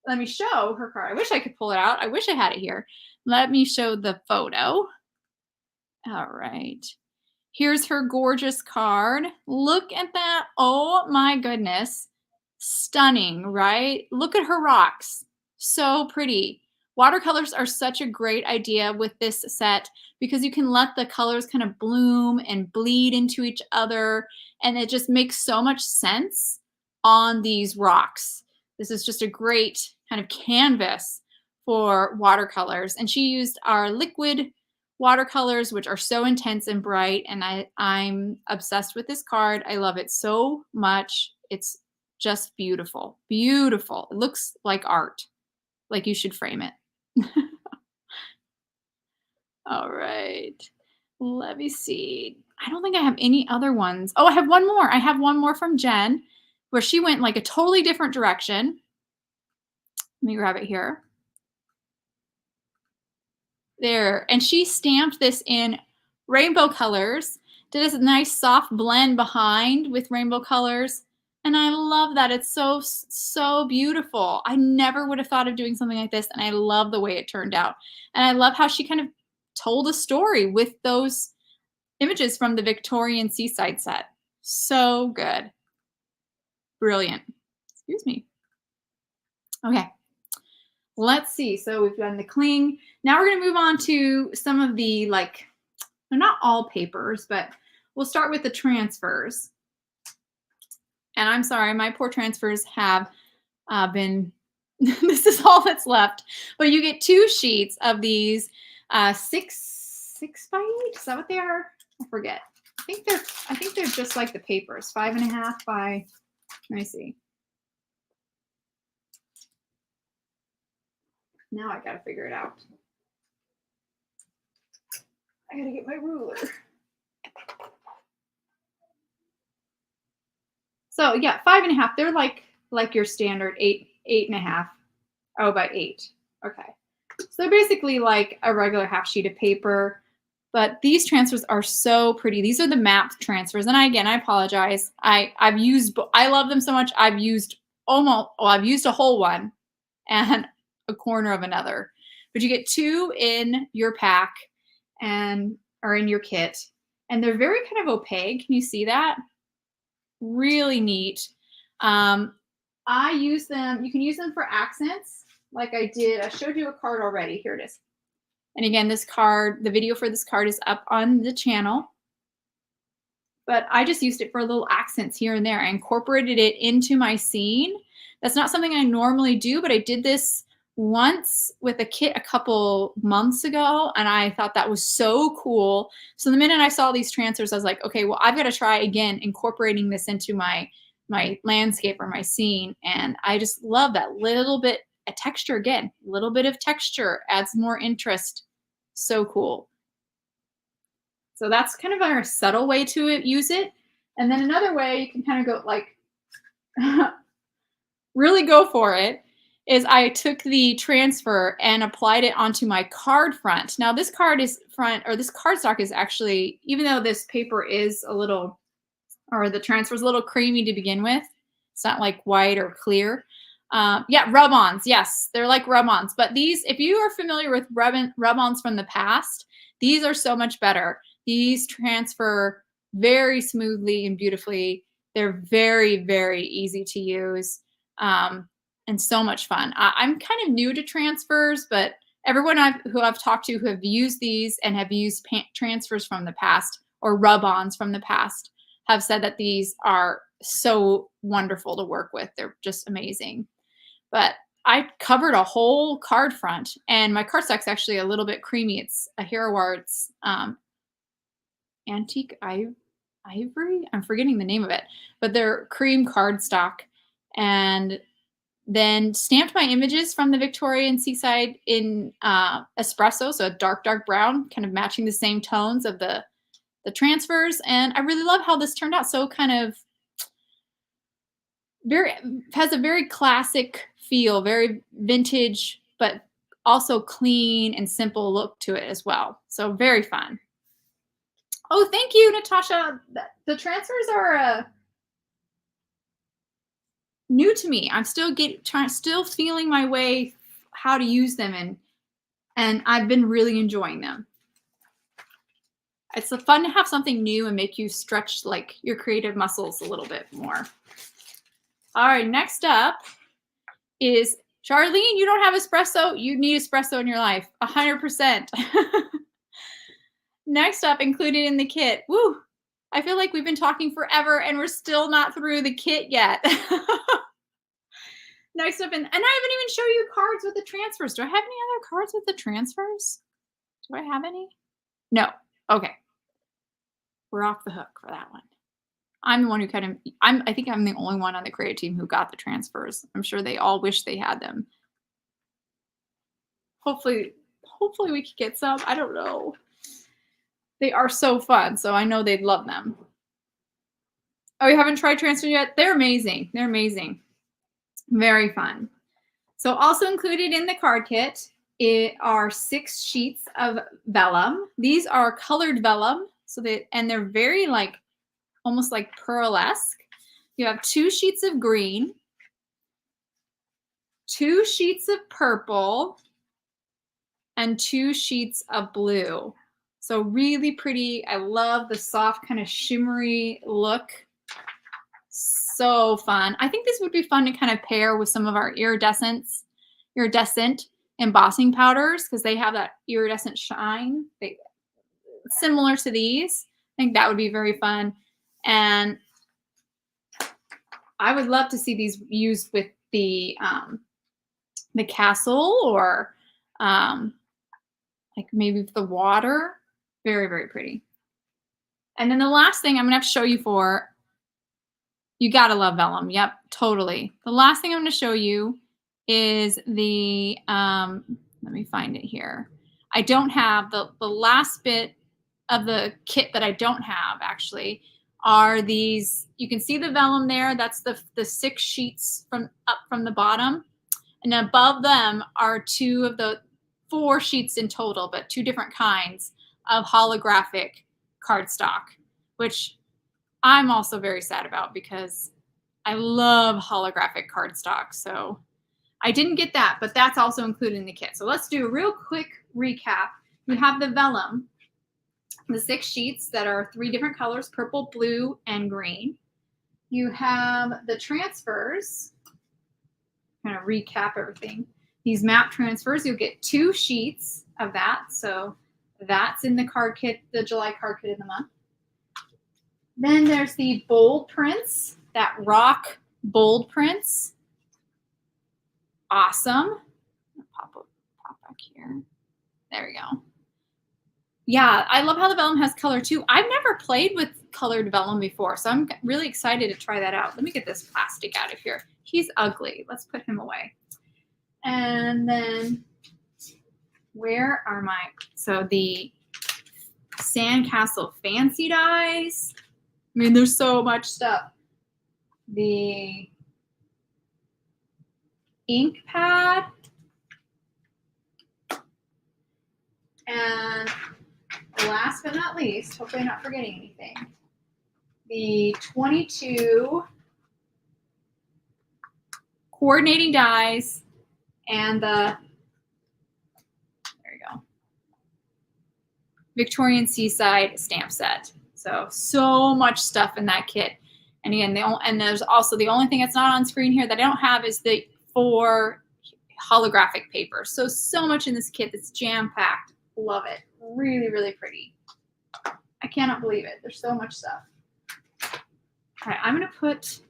let me show her card. I wish I could pull it out. I wish I had it here. Let me show the photo. All right. Here's her gorgeous card. Look at that. Oh my goodness. Stunning, right? Look at her rocks. So pretty. Watercolors are such a great idea with this set because you can let the colors kind of bloom and bleed into each other, and it just makes so much sense on these rocks. This is just a great kind of canvas for watercolors. And she used our liquid watercolors, which are so intense and bright, and I'm obsessed with this card. I love it so much. It's just beautiful. Beautiful. It looks like art. Like you should frame it. All right. Let me see. I don't think I have any other ones. Oh, I have one more. I have one more from Jen where she went like a totally different direction. Let me grab it here. There. And she stamped this in rainbow colors. Did a nice soft blend behind with rainbow colors. And I love that. It's so, so beautiful. I never would have thought of doing something like this. And I love the way it turned out. And I love how she kind of told a story with those images from the Victorian seaside set. So good. Brilliant. Excuse me. Okay. Let's see. So we've done the cling. Now we're going to move on to some of the, like, they're not all papers, but we'll start with the transfers. And I'm sorry, my poor transfers have been, this is all that's left. But you get 2 sheets of these 6 by 8. Is that what they are? I forget. I think they're just like the papers, 5.5 by, let me see. Now I gotta figure it out. I gotta get my ruler. So yeah, 5.5. They're like your standard 8.5. Oh, by 8. Okay. So they're basically like a regular half sheet of paper. But these transfers are so pretty. These are the matte transfers. And I apologize. I love them so much. I've used a whole one and a corner of another. But you get 2 in your pack or in your kit. And they're very kind of opaque. Can you see that? Really neat. I use them. You can use them for accents like I did. I showed you a card already. Here it is. And again, this card, the video for this card is up on the channel. But I just used it for little accents here and there. I incorporated it into my scene. That's not something I normally do, but I did this once with a kit a couple months ago, and I thought that was so cool. So the minute I saw these transfers, I was like, okay, well, I've got to try again incorporating this into my landscape or my scene. And I just love that little bit of texture again. A little bit of texture adds more interest. So cool. So that's kind of our subtle way to use it. And then another way you can kind of go like really go for it is I took the transfer and applied it onto my card front. Now this cardstock is actually, even though this paper is a little, or the transfer is a little creamy to begin with, it's not like white or clear. Yeah, rub-ons. Yes, they're like rub-ons. But these, if you are familiar with rub-ons from the past, these are so much better. These transfer very smoothly and beautifully. They're very, very easy to use and so much fun. I'm kind of new to transfers, but everyone who I've talked to who have used these and have used transfers from the past or rub-ons from the past have said that these are so wonderful to work with. They're just amazing. But I covered a whole card front, and my cardstock's actually a little bit creamy. It's a Hero Arts antique ivory. I'm forgetting the name of it, but they're cream cardstock. And then stamped my images from the Victorian seaside in espresso, so a dark brown, kind of matching the same tones of the transfers. And I really love how this turned out. So kind of has a very classic feel, very vintage, but also clean and simple look to it as well. So very fun. Oh, thank you, Natasha. The transfers are new to me. I'm still feeling my way how to use them, and I've been really enjoying them. It's fun to have something new and make you stretch like your creative muscles a little bit more. All right, next up is Charlene. You don't have espresso. You need espresso in your life, 100%. Next up, included in the kit. Woo! I feel like we've been talking forever and we're still not through the kit yet. Next up, and I haven't even shown you cards with the transfers. Do I have any other cards with the transfers? Do I have any? No. Okay. We're off the hook for that one. I'm the one who I think I'm the only one on the creative team who got the transfers. I'm sure they all wish they had them. Hopefully we could get some. I don't know. They are so fun, so I know they'd love them. Oh, you haven't tried transfer yet? They're amazing. They're amazing. Very fun. So also included in the card kit are 6 sheets of vellum. These are colored vellum, and they're very like almost like pearlesque. You have 2 sheets of green, 2 sheets of purple, and 2 sheets of blue. So really pretty. I love the soft kind of shimmery look. So fun. I think this would be fun to kind of pair with some of our iridescent embossing powders because they have that iridescent shine. Similar to these. I think that would be very fun. And I would love to see these used with the castle or like maybe the water. Very, very pretty. And then the last thing I'm going to have to show you you got to love vellum. Yep, totally. The last thing I'm going to show you is the, let me find it here. I don't have the last bit of the kit that I don't have actually are these, you can see the vellum there. That's the 6 sheets up from the bottom. And above them are 2 of the 4 sheets in total, but 2 different kinds of holographic cardstock, which I'm also very sad about because I love holographic cardstock. So I didn't get that, but that's also included in the kit. So let's do a real quick recap. You have the vellum, the 6 sheets that are 3 different colors, purple, blue, and green. You have the transfers. Kind of recap everything. These map transfers, you'll get 2 sheets of that. So that's in the card kit, the July card kit of the month. Then there's the bold prints, that rock bold prints. Awesome. Pop back here. There we go. Yeah, I love how the vellum has color too. I've never played with colored vellum before, so I'm really excited to try that out. Let me get this plastic out of here. He's ugly. Let's put him away. And then where are my, so the Sandcastle fancy dies. I mean, there's so much stuff. The ink pad. And last but not least, hopefully I'm not forgetting anything, the 22 coordinating dies and the, there you go, Victorian Seaside stamp set. So much stuff in that kit. And again, and there's also the only thing that's not on screen here that I don't have is the 4 holographic papers. So much in this kit that's jam-packed. Love it. Really, really pretty. I cannot believe it. There's so much stuff. All right, I'm going to put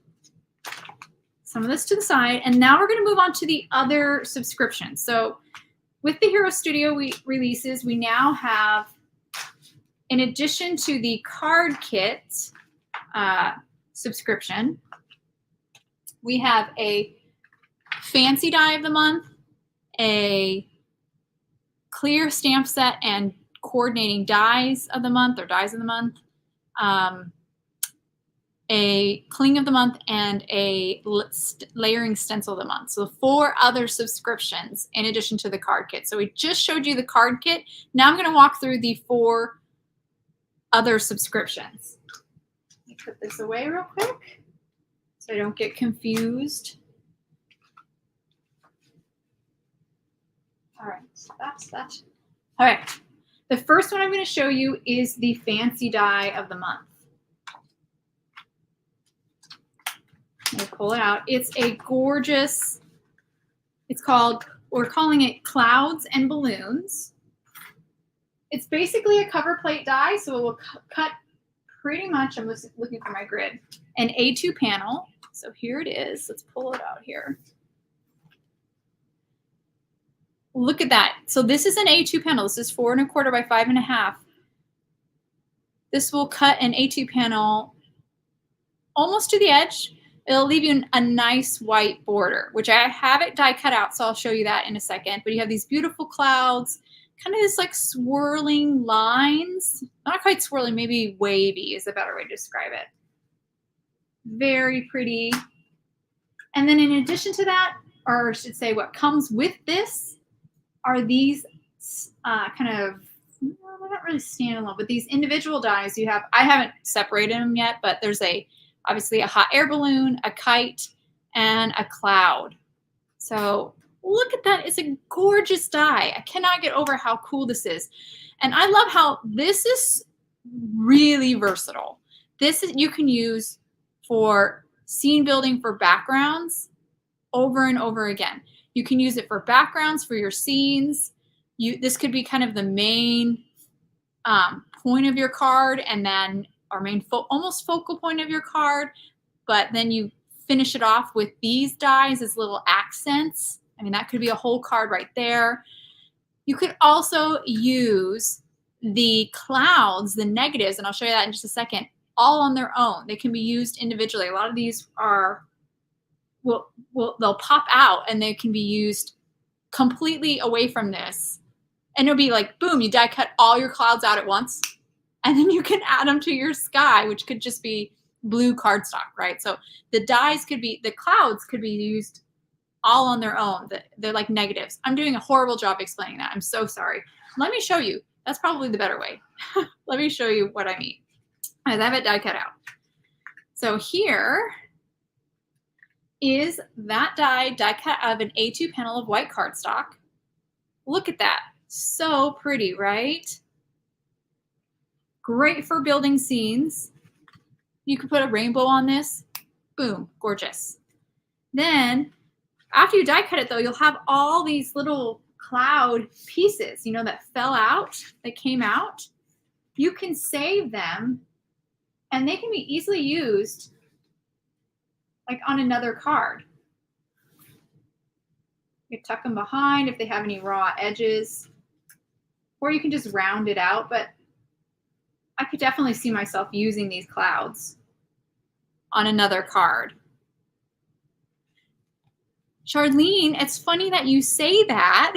some of this to the side, and now we're going to move on to the other subscriptions. So with the Hero Studio releases, we now have, in addition to the card kit subscription, we have a fancy die of the month, a clear stamp set and coordinating dies of the month, or dies of the month, a cling of the month, and a layering stencil of the month. So 4 other subscriptions in addition to the card kit. So we just showed you the card kit. Now I'm going to walk through the 4 other subscriptions. Let me put this away real quick so I don't get confused. All right, so that's that. All right, the first one I'm going to show you is the fancy die of the month. I'm going to pull it out. It's a gorgeous, we're calling it Clouds and Balloons. It's basically a cover plate die, so it will cut pretty much, I'm just looking for my grid, an A2 panel. So here it is. Let's pull it out here. Look at that. So this is an A2 panel. This is 4 1/4 by 5 1/2. This will cut an A2 panel almost to the edge. It'll leave you a nice white border, which I have it die cut out, so I'll show you that in a second. But you have these beautiful clouds, kind of this like swirling lines. Not quite swirling, maybe wavy is a better way to describe it. Very pretty. And then in addition to that, or I should say what comes with this, are these kind of, well, they're not really standalone, but these individual dies you have. I haven't separated them yet, but there's obviously a hot air balloon, a kite, and a cloud. So look at that. It's a gorgeous die. I cannot get over how cool this is. And I love how this is really versatile. You can use for scene building for backgrounds over and over again. You can use it for backgrounds for your scenes. This could be kind of the main point of your card, and then our main almost focal point of your card, but then you finish it off with these dies as little accents. I mean, that could be a whole card right there. You could also use the clouds, the negatives, and I'll show you that in just a second, all on their own. They can be used individually. A lot of these they'll pop out and they can be used completely away from this. And it'll be like, boom, you die cut all your clouds out at once. And then you can add them to your sky, which could just be blue cardstock, right? So the dies could be, the clouds could be used all on their own. They're like negatives. I'm doing a horrible job explaining that. I'm so sorry. Let me show you. That's probably the better way. Let me show you what I mean. I have it die cut out. So here is that die cut out of an A2 panel of white cardstock. Look at that. So pretty, right? Great for building scenes. You could put a rainbow on this. Boom, gorgeous. Then after you die cut it though, you'll have all these little cloud pieces, you know, that fell out, that came out. You can save them and they can be easily used like on another card. You can tuck them behind if they have any raw edges, or you can just round it out, but I could definitely see myself using these clouds on another card. Charlene, it's funny that you say that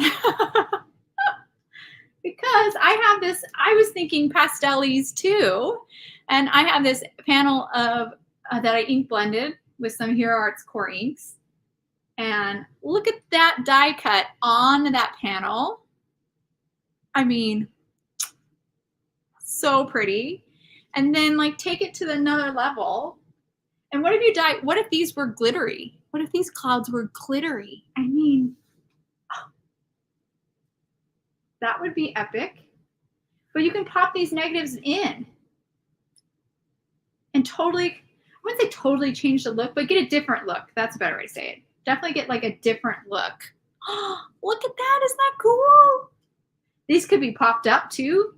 because I have this, I was thinking pastellies too. And I have this panel of that I ink blended with some Hero Arts core inks. And look at that die cut on that panel. I mean, so pretty. And then like take it to another level. And what if you what if these were glittery? What if these clouds were glittery? I mean, oh, that would be epic. But you can pop these negatives in and totally, I wouldn't say totally change the look, but get a different look. That's a better way to say it. Definitely get like a different look. Oh, look at that. Isn't that cool? These could be popped up too.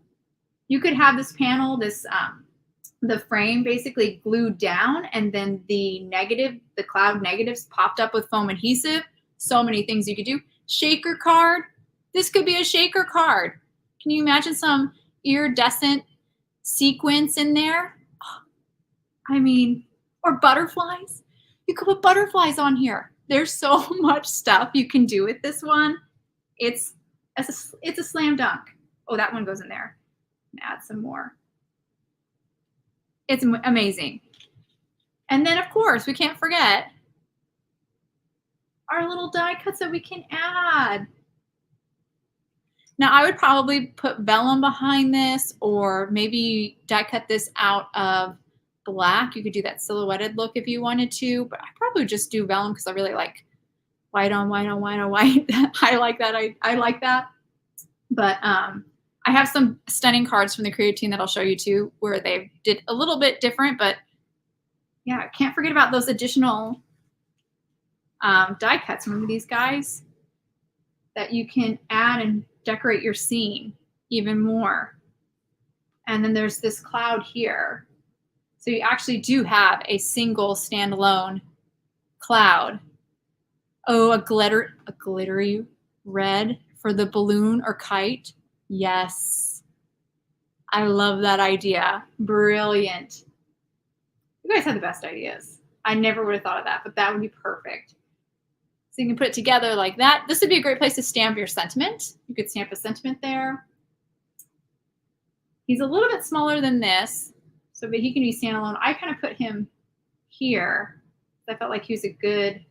You could have this panel, this the frame basically glued down, and then the cloud negatives popped up with foam adhesive. So many things you could do. Shaker card. This could be a shaker card. Can you imagine some iridescent sequins in there? I mean, or butterflies. You could put butterflies on here. There's so much stuff you can do with this one. It's a slam dunk. Oh, that one goes in there. Add some more. It's amazing. And then, of course, we can't forget our little die cuts that we can add. Now, I would probably put vellum behind this, or maybe die cut this out of black. You could do that silhouetted look if you wanted to, but I probably just do vellum because I really like white on white on white on white. I like that. I like that. But I have some stunning cards from the creative team that I'll show you too, where they did a little bit different, but yeah, can't forget about those additional die cuts. Remember these guys that you can add and decorate your scene even more. And then there's this cloud here. So you actually do have a single standalone cloud. Oh, a glittery red for the balloon or kite. Yes. I love that idea. Brilliant. You guys have the best ideas. I never would have thought of that, but that would be perfect. So you can put it together like that. This would be a great place to stamp your sentiment. You could stamp a sentiment there. He's a little bit smaller than this, so but he can be standalone. I kind of put him here. I felt like he was a good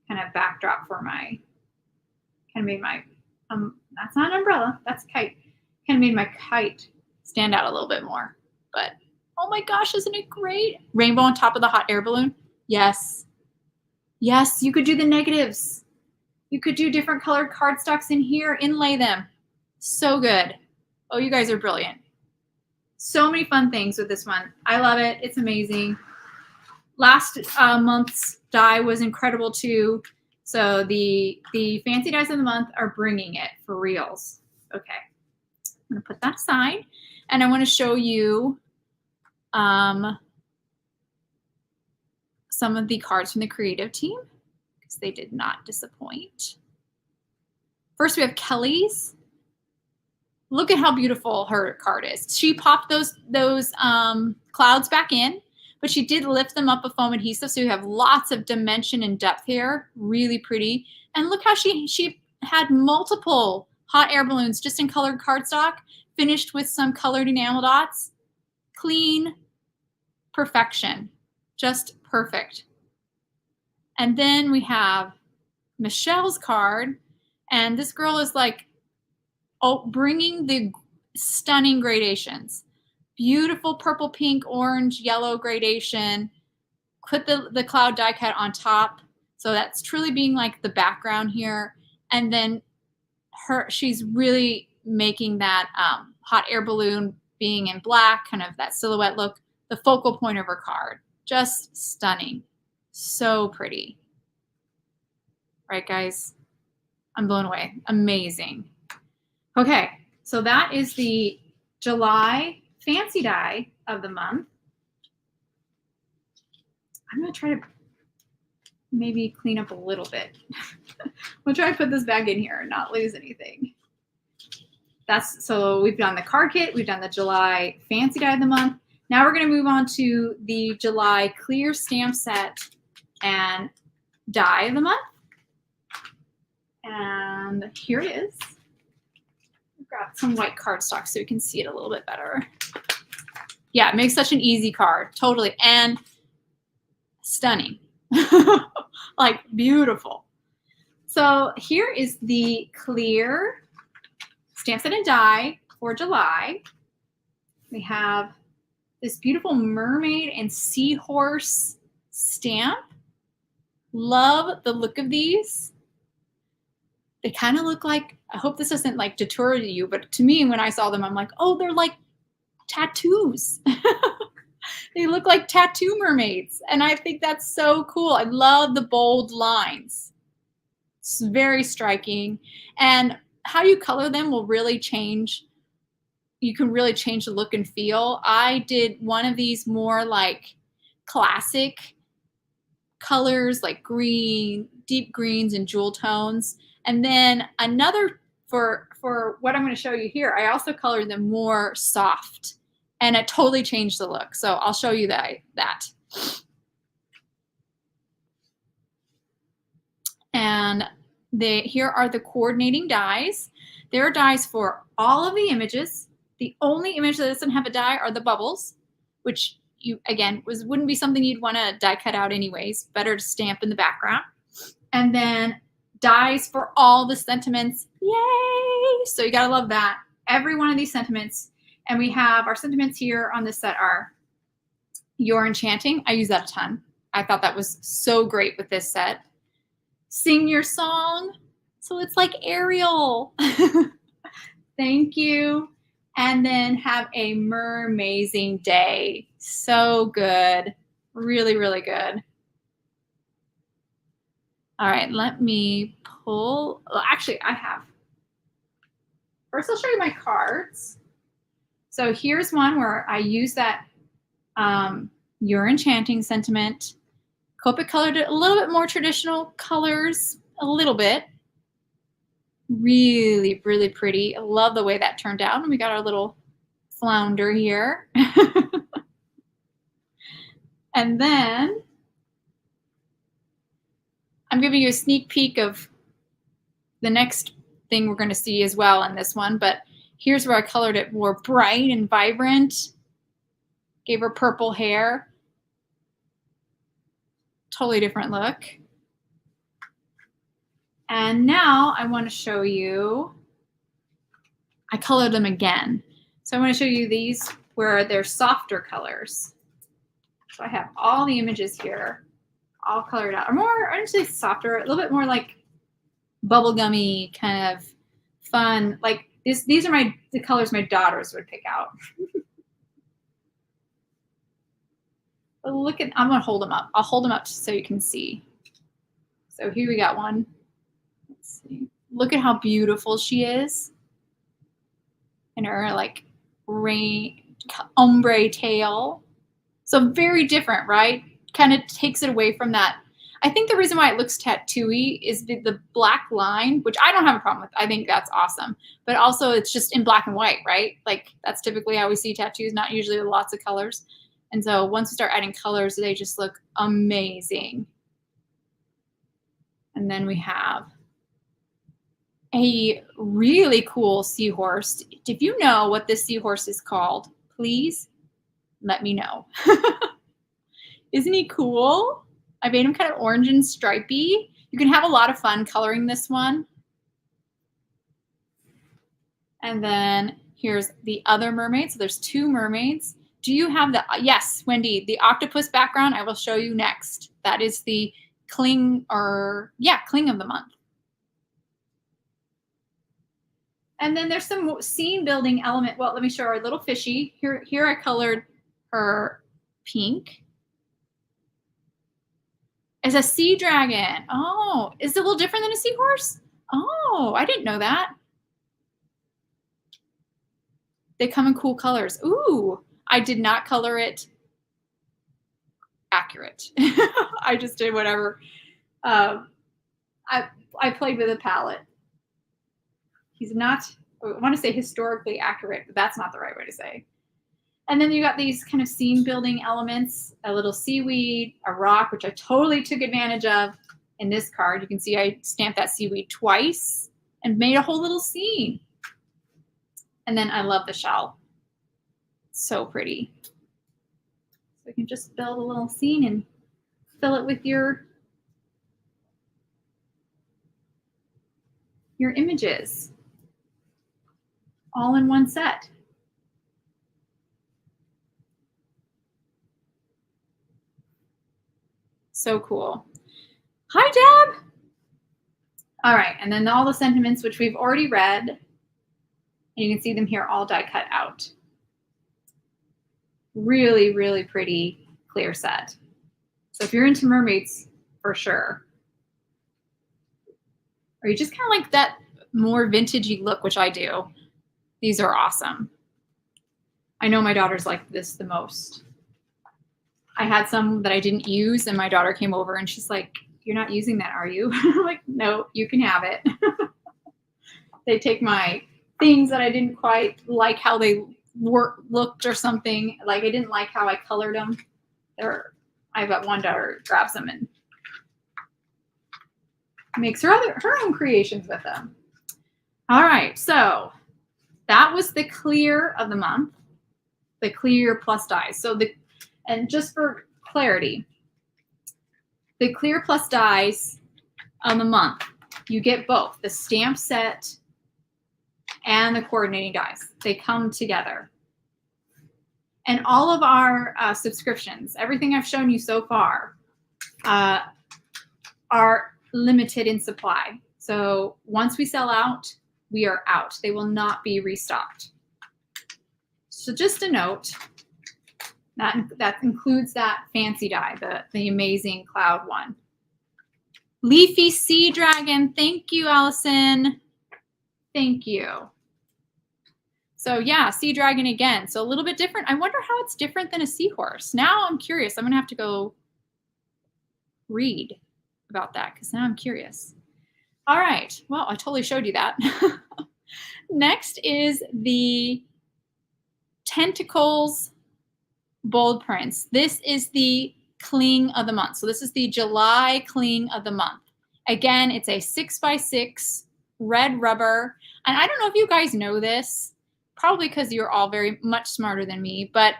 kind of backdrop for my, kind of made my, that's not an umbrella, that's a kite. Kind of made my kite stand out a little bit more. But oh my gosh, isn't it great? Rainbow on top of the hot air balloon. Yes. Yes, you could do the negatives. You could do different colored cardstocks in here, inlay them. So good. Oh, you guys are brilliant. So many fun things with this one. I love it. It's amazing. Last month's die was incredible too. So the fancy dies of the month are bringing it for reals. Okay, I'm gonna put that aside, and I want to show you some of the cards from the creative team because they did not disappoint. First, we have Kelly's. Look at how beautiful her card is. She popped those clouds back in, but she did lift them up with foam adhesive, so you have lots of dimension and depth here. Really pretty. And look how she had multiple hot air balloons just in colored cardstock, finished with some colored enamel dots. clean perfection, just perfect. And then we have Michelle's card, and this girl is like, oh, bringing the stunning gradations. Beautiful purple, pink, orange, yellow gradation. Put the cloud die cut on top. So that's truly being like the background here. And then she's really making that hot air balloon being in black, kind of that silhouette look, the focal point of her card. Just stunning. So pretty. Right, guys? I'm blown away. Amazing. Okay, so that is the July fancy die of the month. I'm going to try to maybe clean up a little bit. We'll try to put this back in here and not lose anything. So we've done the card kit, we've done the July fancy die of the month. Now we're going to move on to the July clear stamp set and die of the month. And here it is. Grab some white cardstock so you can see it a little bit better. Yeah, it makes such an easy card, totally, and stunning. Like beautiful. So here is the clear stamp set and die for July. We have this beautiful mermaid and seahorse stamp. Love the look of these. They kind of look like, I hope this doesn't like deter you, but to me, when I saw them, I'm like, oh, they're like tattoos. They look like tattoo mermaids. And I think that's so cool. I love the bold lines. It's very striking. And how you color them will really change. You can really change the look and feel. I did one of these more like classic colors, like green, deep greens and jewel tones. And then another for what I'm going to show you here, I also colored them more soft, and it totally changed the look. So I'll show you that. And here are the coordinating dies. There are dies for all of the images. The only image that doesn't have a die are the bubbles, which wouldn't be something you'd want to die cut out anyways. Better to stamp in the background. And then dies for all the sentiments. Yay! So you gotta love that. Every one of these sentiments. And we have our sentiments here on this set are You're Enchanting. I use that a ton. I thought that was so great with this set. Sing Your Song. So it's like Ariel. Thank you. And then have a mermazing day. So good. Really, really good. All right, let me pull. Well, actually, I have. First, I'll show you my cards. So here's one where I use that You're Enchanting sentiment. Copic colored it a little bit more traditional colors, a little bit. Really, really pretty. I love the way that turned out. And we got our little flounder here. And then I'm giving you a sneak peek of the next thing we're going to see as well in this one. But here's where I colored it more bright and vibrant. Gave her purple hair. Totally different look. And now I want to show you, I colored them again. So I want to show you these where they're softer colors. So I have all the images here, all colored out. Or more, I didn't say softer, a little bit more like bubblegummy, kind of fun. Like these are the colors my daughters would pick out. But look at, I'm gonna hold them up. I'll hold them up so you can see. So here we got one. Let's see. Look at how beautiful she is. And her like ombre tail. So very different, right? Kind of takes it away from that. I think the reason why it looks tattooy is the black line, which I don't have a problem with. I think that's awesome. But also it's just in black and white, right? Like that's typically how we see tattoos, not usually with lots of colors. And so once we start adding colors, they just look amazing. And then we have a really cool seahorse. If you know what this seahorse is called, please let me know. Isn't he cool? I made him kind of orange and stripy. You can have a lot of fun coloring this one. And then here's the other mermaid. So there's 2 mermaids. Do you have the, yes, Wendy, the octopus background I will show you next. That is the cling, or yeah, cling of the month. And then there's some scene building element. Well, let me show our little fishy. Here I colored her pink. As a sea dragon. Oh, is it a little different than a seahorse? Oh, I didn't know that. They come in cool colors. Ooh, I did not color it accurate. I just did whatever. I played with a palette. He's not, I want to say historically accurate, but that's not the right way to say. And then you got these kind of scene building elements, a little seaweed, a rock, which I totally took advantage of in this card. You can see I stamped that seaweed twice and made a whole little scene. And then I love the shell. So pretty. So you can just build a little scene and fill it with your images all in one set. So cool. Hi, Deb. All right, and then all the sentiments, which we've already read, and you can see them here all die cut out. Really, really pretty clear set. So if you're into mermaids, for sure. Or you just kind of like that more vintagey look, which I do. These are awesome. I know my daughters like this the most. I had some that I didn't use, and my daughter came over and she's like, "You're not using that, are you?" I'm like, "No, you can have it." They take my things that I didn't quite like how they looked or something. Like I didn't like how I colored them. I've got one daughter grabs them and makes her own creations with them. All right, so that was the clear of the month, the clear plus dies. So and just for clarity, the clear plus dies on the month, you get both the stamp set and the coordinating dies. They come together. And all of our subscriptions, everything I've shown you so far, are limited in supply. So once we sell out, we are out. They will not be restocked. So just a note, that includes that fancy die, the amazing cloud one. Leafy Sea Dragon. Thank you, Allison. Thank you. So yeah, Sea Dragon again. So a little bit different. I wonder how it's different than a seahorse. Now I'm curious. I'm going to have to go read about that because now I'm curious. All right. Well, I totally showed you that. Next is the Tentacles bold prints. This is the cling of the month. So this is the July cling of the month. Again, it's a 6x6 red rubber. And I don't know if you guys know this, probably because you're all very much smarter than me, but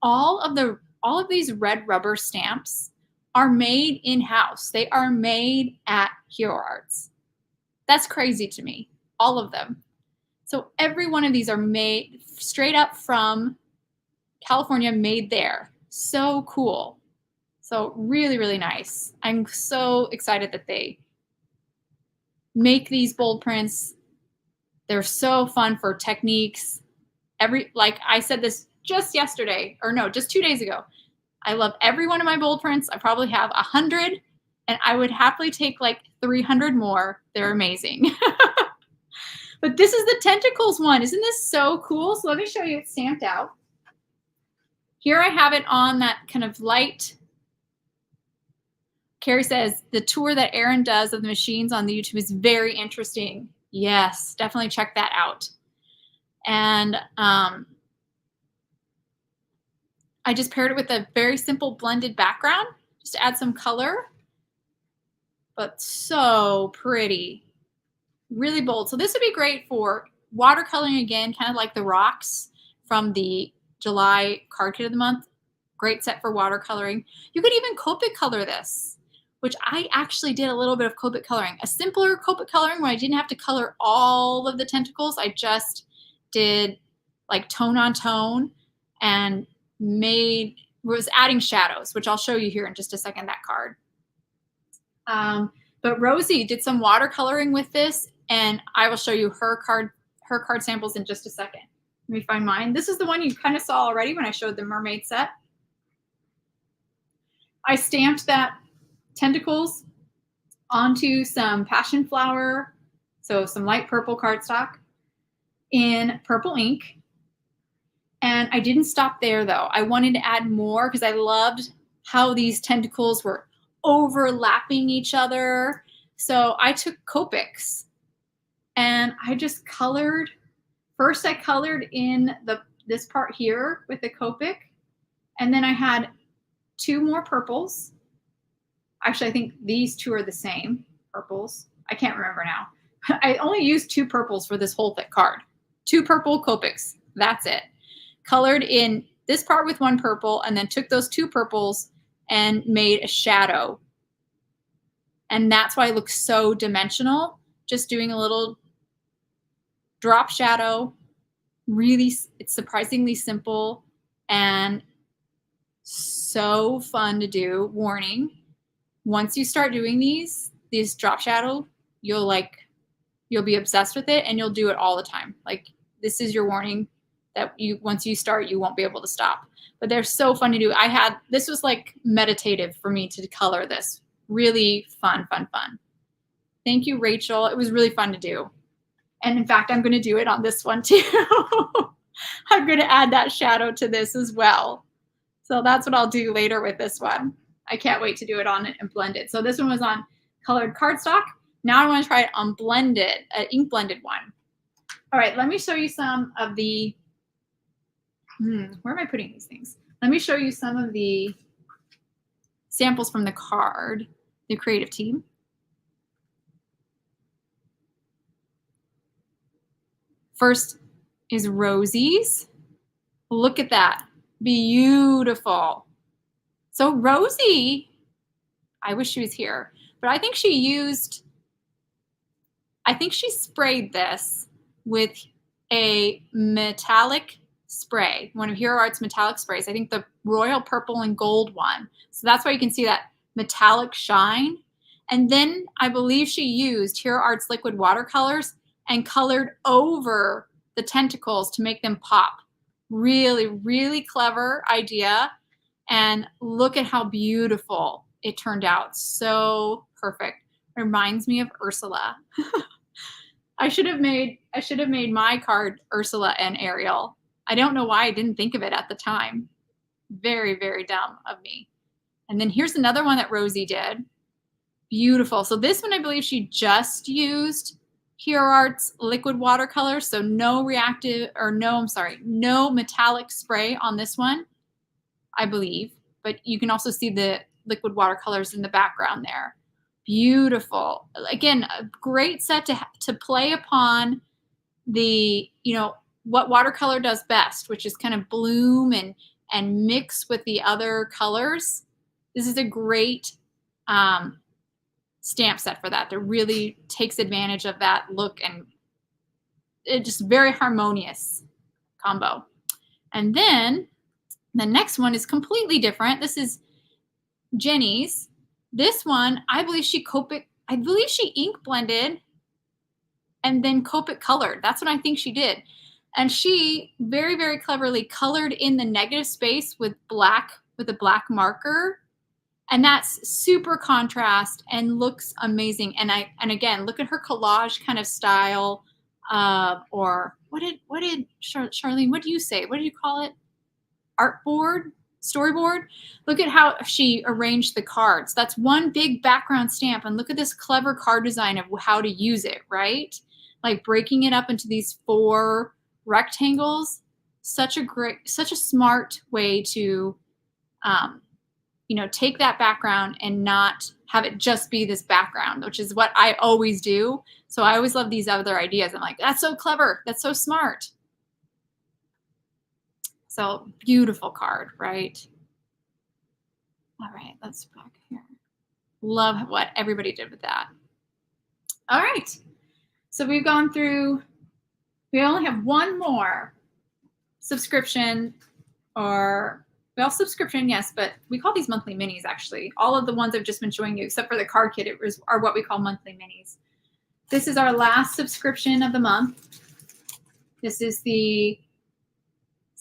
all of these red rubber stamps are made in-house. They are made at Hero Arts. That's crazy to me, all of them. So every one of these are made straight up from California, made there. So cool. So really, really nice. I'm so excited that they make these bold prints. They're so fun for techniques. Like I said this just yesterday, or no, just 2 days ago. I love every one of my bold prints. I probably have 100, and I would happily take like 300 more. They're amazing. But this is the Tentacles one. Isn't this so cool? So let me show you it stamped out. Here I have it on that kind of light. Carrie says, the tour that Erin does of the machines on the YouTube is very interesting. Yes, definitely check that out. And I just paired it with a very simple blended background just to add some color. But so pretty. Really bold. So this would be great for watercoloring again, kind of like the rocks from the July card kit of the month. Great set for watercoloring. You could even Copic color this, which I actually did a little bit of Copic coloring. A simpler Copic coloring where I didn't have to color all of the tentacles. I just did like tone on tone and was adding shadows, which I'll show you here in just a second, that card. But Rosie did some watercoloring with this, and I will show you her card samples in just a second. Let me find mine. This is the one you kind of saw already when I showed the mermaid set. I stamped that Tentacles onto some passion flower, so some light purple cardstock in purple ink. And I didn't stop there though. I wanted to add more because I loved how these tentacles were overlapping each other. So I took Copics and I just colored. First I colored in this part here with the Copic, and then I had 2 more purples. Actually, I think these 2 are the same purples. I can't remember now. I only used 2 purples for this whole thick card. 2 purple Copics, that's it. Colored in this part with 1 purple, and then took those 2 purples and made a shadow. And that's why it looks so dimensional. Just doing a little drop shadow. Really, it's surprisingly simple and so fun to do. Warning, once you start doing these drop shadow, you'll be obsessed with it and you'll do it all the time. Like, this is your warning that once you start, you won't be able to stop. But they're so fun to do. This was like meditative for me to color this. Really fun. Thank you, Rachel. It was really fun to do. And in fact, I'm going to do it on this one too. I'm going to add that shadow to this as well. So that's what I'll do later with this one. I can't wait to do it on it and blend it. So this one was on colored cardstock. Now I want to try it on blended, ink blended one. All right, let me show you some of the, where am I putting these things? Let me show you some of the samples from the card, the creative team. First is Rosie's. Look at that. Beautiful. So Rosie, I wish she was here, but I think she sprayed this with a metallic spray, one of Hero Art's metallic sprays. I think the royal purple and gold one. So that's why you can see that metallic shine. And then I believe she used Hero Art's liquid watercolors and colored over the tentacles to make them pop. Really, really clever idea. And look at how beautiful it turned out. So perfect. Reminds me of Ursula. I should have made my card Ursula and Ariel. I don't know why I didn't think of it at the time. Very, very dumb of me. And then here's another one that Rosie did. Beautiful. So this one, I believe she just used Hero Art's liquid watercolor. So no metallic spray on this one, I believe. But you can also see the liquid watercolors in the background there. Beautiful. Again, a great set to play upon the, what watercolor does best, which is kind of bloom and mix with the other colors. This is a great stamp set for that really takes advantage of that look, and it just very harmonious combo. And then the next one is completely different. This is Jenny's. This one, I believe she ink blended and then Copic colored. That's what I think she did. And she very, very cleverly colored in the negative space with a black marker. And that's super contrast and looks amazing. And again, look at her collage kind of style, or what did Charlene, what do you say? What do you call it? Artboard? Storyboard? Look at how she arranged the cards. That's one big background stamp. And look at this clever card design of how to use it, right? Like breaking it up into these 4 rectangles. Such a smart way to, take that background and not have it just be this background, which is what I always do. So I always love these other ideas. I'm like, that's so clever. That's so smart. So beautiful card, right? All right, let's back here. Love what everybody did with that. All right, so we've gone through, we only have one more subscription, or well, subscription, yes, but we call these monthly minis actually. All of the ones I've just been showing you, except for the card kit, are what we call monthly minis. This is our last subscription of the month. This is the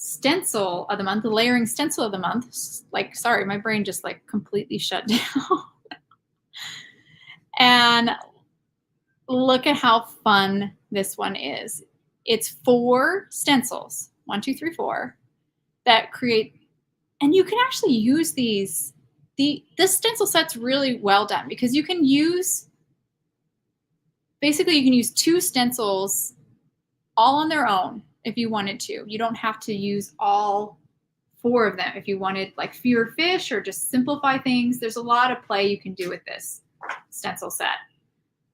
stencil of the month, the layering stencil of the month. Like, sorry, my brain just like completely shut down. And look at how fun this one is. It's 4 stencils, 1, 2, 3, 4, that create, and you can actually use these. This stencil set's really well done because you can use, basically you can use 2 stencils all on their own if you wanted to. You don't have to use all 4 of them if you wanted like fewer fish or just simplify things. There's a lot of play you can do with this stencil set.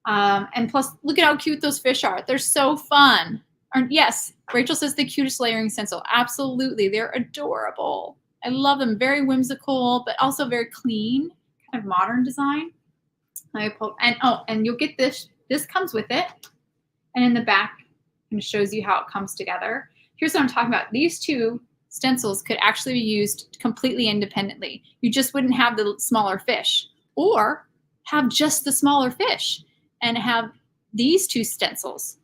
And plus, look at how cute those fish are. They're so fun. Yes, Rachel says the cutest layering stencil. Absolutely, they're adorable. I love them. Very whimsical, but also very clean, kind of modern design. And you'll get this. This comes with it, and in the back, it shows you how it comes together. Here's what I'm talking about. These 2 stencils could actually be used completely independently. You just wouldn't have the smaller fish, or have just the smaller fish and have these 2 stencils.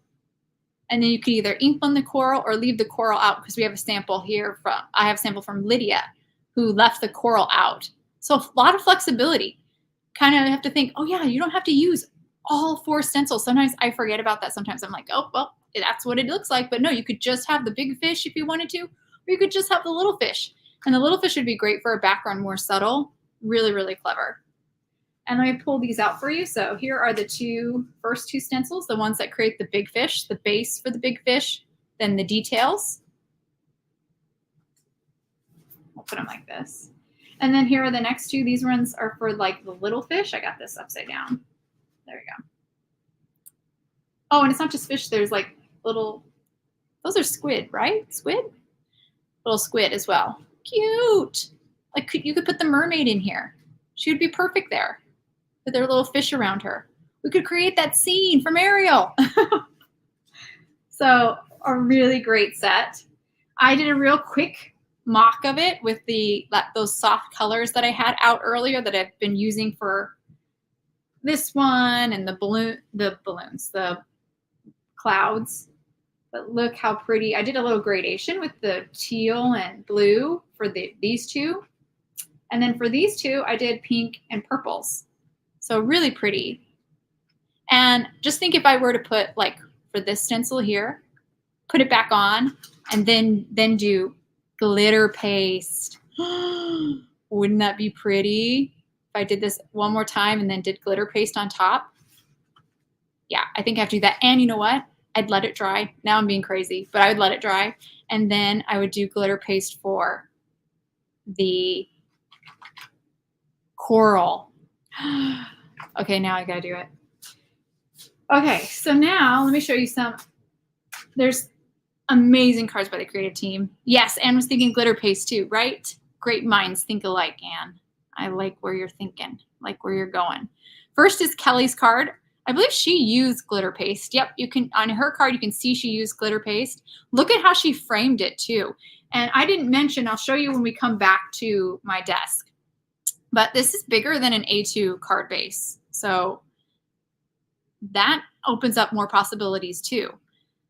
And then you could either ink blend the coral or leave the coral out, because we have a sample here I have a sample from Lydia who left the coral out. So a lot of flexibility. Kind of have to think, oh yeah, you don't have to use all 4 stencils. Sometimes I forget about that. Sometimes I'm like, oh, well, that's what it looks like. But no, you could just have the big fish if you wanted to, or you could just have the little fish. And the little fish would be great for a background, more subtle. Really, really clever. And let me pull these out for you. So here are the first two stencils, the ones that create the big fish, the base for the big fish, then the details. I'll put them like this. And then here are the next 2. These ones are for like the little fish. I got this upside down. There we go. Oh, and it's not just fish. There's like little, those are squid, right? Squid? Little squid as well. Cute. Like you could put the mermaid in here. She would be perfect there with their little fish around her. We could create that scene from Ariel. So a really great set. I did a real quick mock of it with those soft colors that I had out earlier that I've been using for this one and the balloons, the clouds. But look how pretty. I did a little gradation with the teal and blue for these 2. And then for these 2, I did pink and purples. So really pretty. And just think if I were to put, like, for this stencil here, put it back on, and then do glitter paste. Wouldn't that be pretty? If I did this one more time and then did glitter paste on top. Yeah, I think I have to do that. And you know what? I'd let it dry. Now I'm being crazy, but I would let it dry. And then I would do glitter paste for the coral. Okay, now I gotta do it. Okay, so now let me show you some. There's amazing cards by the creative team. Yes, Anne was thinking glitter paste too, right? Great minds think alike, Anne. I like where you're thinking, like where you're going. First is Kelly's card. I believe she used glitter paste. Yep, you can, on her card, you can see she used glitter paste. Look at how she framed it too. And I didn't mention, I'll show you when we come back to my desk, but this is bigger than an A2 card base. So that opens up more possibilities too.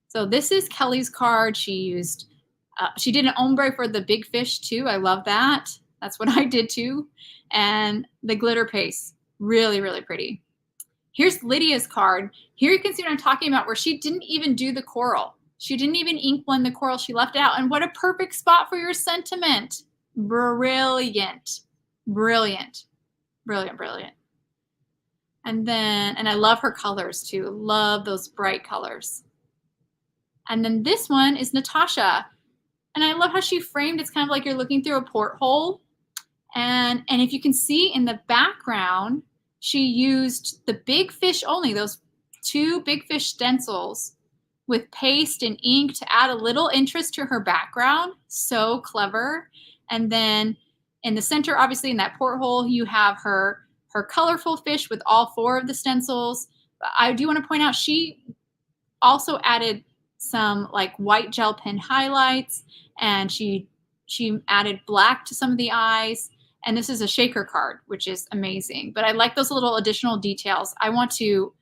So this is Kelly's card. She used, she did an ombre for the big fish too. I love that. That's what I did too. And the glitter paste, really, really pretty. Here's Lydia's card. Here you can see what I'm talking about, where she didn't even do the coral. She didn't even ink blend the coral. She left it out. And what a perfect spot for your sentiment. Brilliant. Brilliant. Brilliant, brilliant. And then, and I love her colors too. Love those bright colors. And then this one is Natasha. And I love how she framed, it's kind of like you're looking through a porthole. And if you can see in the background, she used the big fish only, those 2 big fish stencils, with paste and ink to add a little interest to her background. So clever. And then in the center, obviously in that porthole, you have her colorful fish with all 4 of the stencils. I do want to point out she also added some like white gel pen highlights, and she added black to some of the eyes. And this is a shaker card, which is amazing. But I like those little additional details. I want to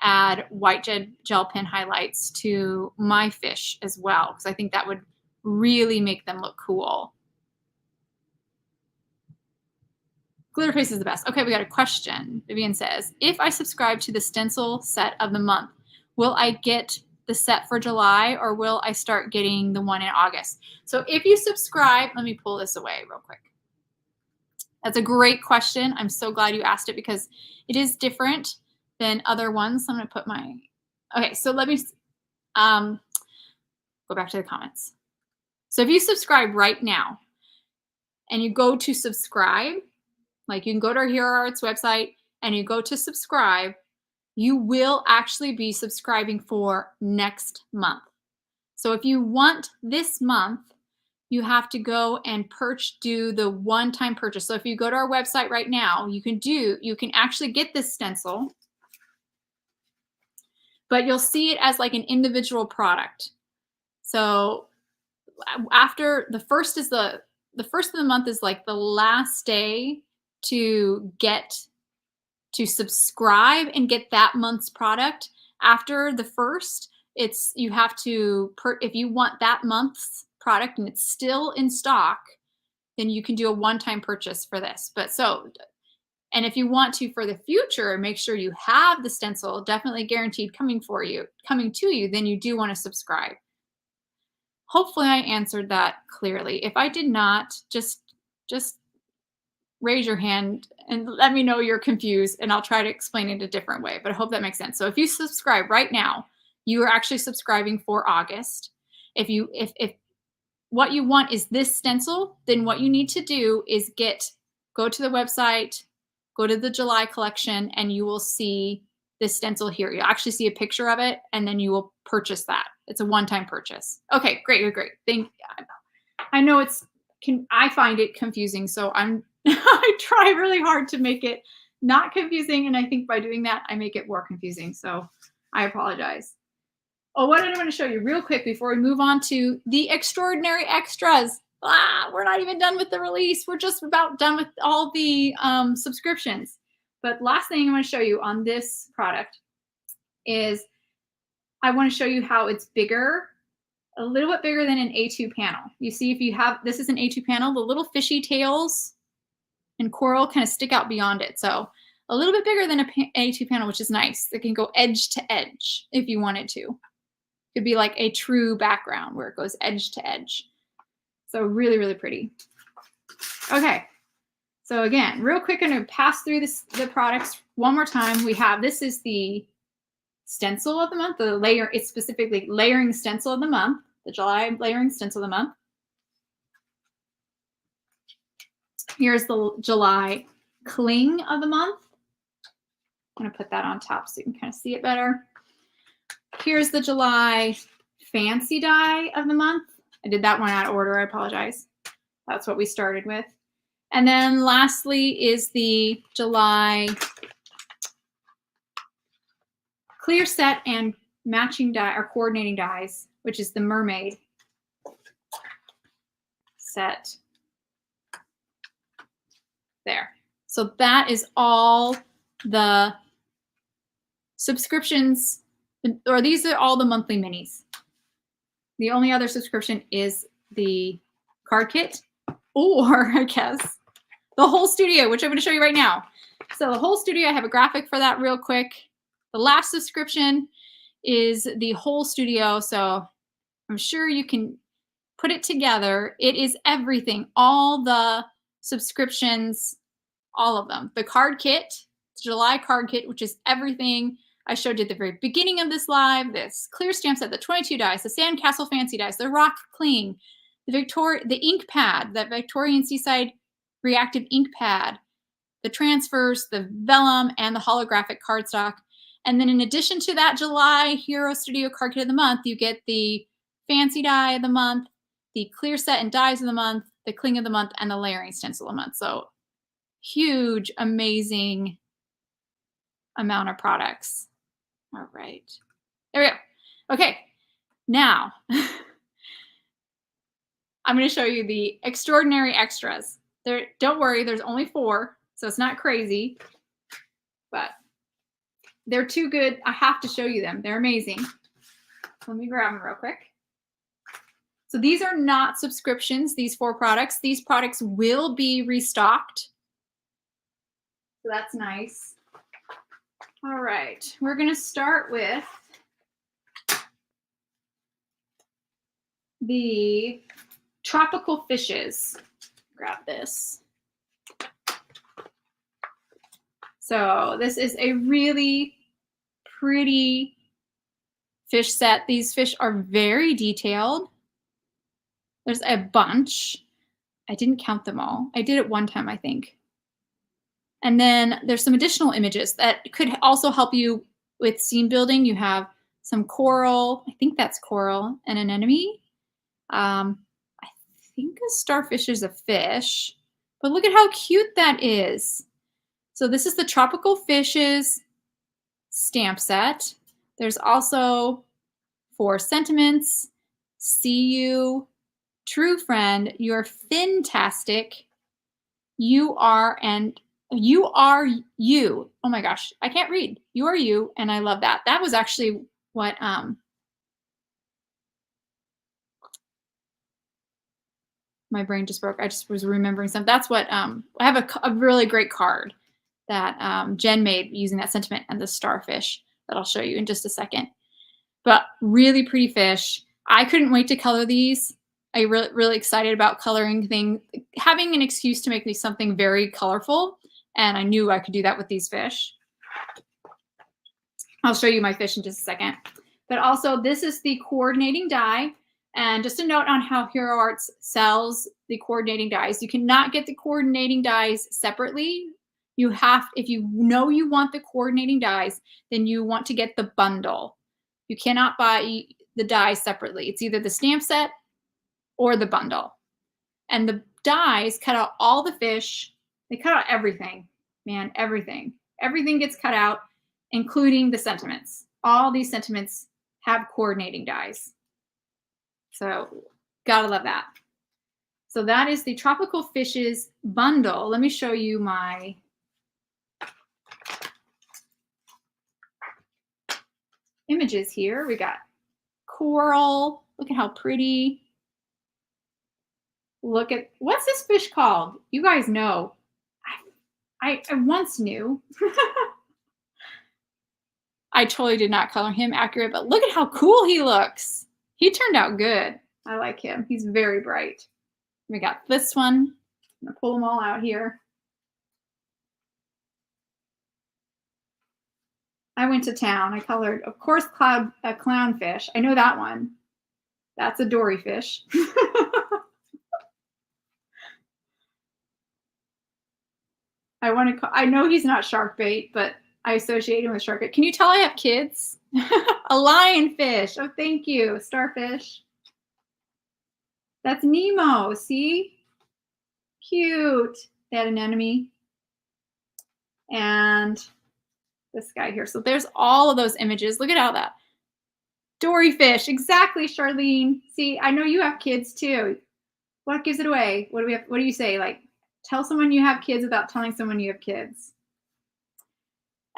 add white gel pen highlights to my fish as well, because I think that would really make them look cool. Glitter face is the best. Okay, we got a question. Vivian says, if I subscribe to the stencil set of the month, will I get the set for July, or will I start getting the one in August? So if you subscribe, let me pull this away real quick. That's a great question. I'm so glad you asked it, because it is different than other ones. I'm going to put my, okay, so let me go back to the comments. So if you subscribe right now and you go to subscribe, like you can go to our Hero Arts website and you go to subscribe, you will actually be subscribing for next month. So if you want this month, you have to go and do the one-time purchase. So if you go to our website right now, you can actually get this stencil, but you'll see it as like an individual product. So after the first of the month is like the last day to subscribe and get that month's product. After the first, you have to if you want that month's product and it's still in stock, then you can do a one-time purchase for this. And if you want to for the future, make sure you have the stencil definitely guaranteed coming to you, then you do want to subscribe. Hopefully I answered that clearly. If I did not, just raise your hand and let me know you're confused, and I'll try to explain it a different way, but I hope that makes sense. So if you subscribe right now, you are actually subscribing for August. If what you want is this stencil, then what you need to do is go to the website, go to the July collection, and you will see this stencil here. You'll actually see a picture of it, and then you will purchase that. It's a one-time purchase. Okay, great, you're great. I know I find it confusing, so I try really hard to make it not confusing, and I think by doing that, I make it more confusing, so I apologize. Oh, what did I want to show you real quick before we move on to the extraordinary extras? We're not even done with the release. We're just about done with all the subscriptions. But last thing I want to show you on this product is I want to show you how it's bigger, a little bit bigger than an A2 panel. You see, if you have, this is an A2 panel, the little fishy tails and coral kind of stick out beyond it. So a little bit bigger than an A2 panel, which is nice. It can go edge to edge if you wanted to. Could be like a true background where it goes edge to edge. So really, really pretty. Okay. So again, real quick, I'm going to pass through the products one more time. This is the stencil of the month, it's specifically layering stencil of the month, the July layering stencil of the month. Here's the July cling of the month. I'm going to put that on top so you can kind of see it better. Here's the July fancy die of the month. I did that one out of order. I apologize. That's what we started with. And then lastly is the July clear set and matching die or coordinating dies, which is the mermaid set. There. So that is all the subscriptions, or these are all the monthly minis. The only other subscription is the card kit, or I guess the whole studio, which I'm going to show you right now. So the whole studio, I have a graphic for that real quick. The last subscription is the whole studio, so I'm sure you can put it together. It is everything, all the subscriptions, all of them. The card kit, the July card kit, which is everything I showed you at the very beginning of this live, this clear stamp set, the 22 dice, the Sandcastle Fancy dice, the Rock Cling, the ink pad, that Victorian Seaside Reactive ink pad, the transfers, the vellum, and the holographic cardstock. And then in addition to that July Hero Studio Card Kit of the Month, you get the Fancy Die of the Month, the Clear Set and Dies of the Month, the Cling of the Month, and the Layering Stencil of the Month. So huge, amazing amount of products. All right. There we go. Okay. Now, I'm going to show you the extraordinary extras. Don't worry, there's only 4, so it's not crazy, but they're too good. I have to show you them. They're amazing. Let me grab them real quick. So these are not subscriptions, these 4 products. These products will be restocked. So that's nice. All right, we're going to start with the tropical fishes. Grab this. So this is a really pretty fish set. These fish are very detailed. There's a bunch. I didn't count them all. I did it one time, I think. And then there's some additional images that could also help you with scene building. You have some coral. I think that's coral and an anemone. I think a starfish is a fish, but look at how cute that is. So this is the Tropical Fishes stamp set. There's also 4 sentiments: see you, true friend, you're fantastic, you are, and you are you. Oh my gosh, I can't read. You are you, and I love that. That was actually what my brain just broke. I just was remembering something. That's what I have a really great card that Jen made using that sentiment and the starfish that I'll show you in just a second. But really pretty fish. I couldn't wait to color these. I really excited about coloring things, having an excuse to make these something very colorful, and I knew I could do that with these fish. I'll show you my fish in just a second. But also, this is the coordinating die. And just a note on how Hero Arts sells the coordinating dies. You cannot get the coordinating dies separately. You have, if you know you want the coordinating dies, then you want to get the bundle. You cannot buy the dies separately. It's either the stamp set or the bundle. And the dies cut out all the fish. They cut out everything, man, everything. Everything gets cut out, including the sentiments. All these sentiments have coordinating dies. So gotta love that. So that is the Tropical Fishes bundle. Let me show you my images here. We got coral. Look at how pretty. Look at, what's this fish called? You guys know. I once knew. I totally did not color him accurate, but look at how cool he looks. He turned out good. I like him. He's very bright. We got this one. I'm gonna pull them all out here. I went to town. I colored, of course, a clownfish. I know that one. That's a dory fish. I know he's not shark bait, but I associate him with shark bait. Can you tell I have kids? A lionfish. Oh, thank you. Starfish. That's Nemo. See? Cute. That anemone. And this guy here. So there's all of those images. Look at all that. Dory fish. Exactly, Charlene. See, I know you have kids too. What gives it away? What do you say? Like, tell someone you have kids without telling someone you have kids.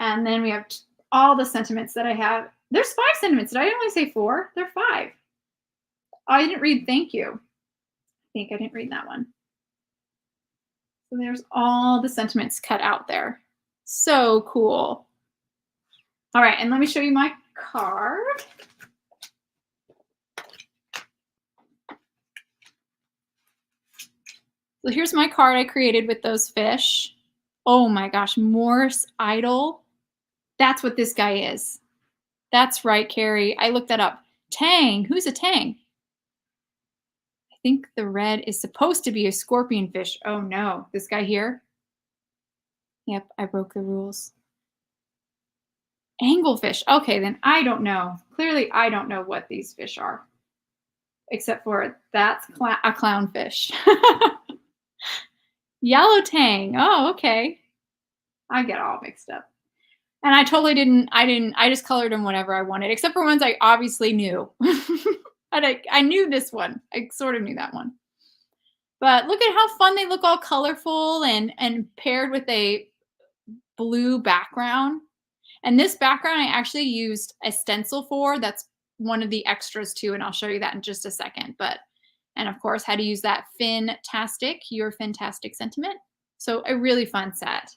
And then we have all the sentiments that I have. There's 5 sentiments. Did I only say 4? There are 5. Oh, I didn't read thank you. I think I didn't read that one. So there's all the sentiments cut out there. So cool. All right, and let me show you my card. So here's my card I created with those fish. Oh my gosh, Morse Idol. That's what this guy is. That's right, Carrie. I looked that up. Tang. Who's a Tang? I think the red is supposed to be a scorpion fish. Oh no, this guy here. Yep, I broke the rules. Anglefish. Okay, then I don't know. Clearly, I don't know what these fish are, except for that's a clownfish. Yellow tang. Oh, okay. I get all mixed up. And I totally didn't, I just colored them whatever I wanted, except for ones I obviously knew. And I knew this one. I sort of knew that one. But look at how fun they look, all colorful and paired with a blue background. And this background I actually used a stencil for. That's one of the extras too, and I'll show you that in just a second. And of course, how to use that Fantastic, your fantastic sentiment. So a really fun set.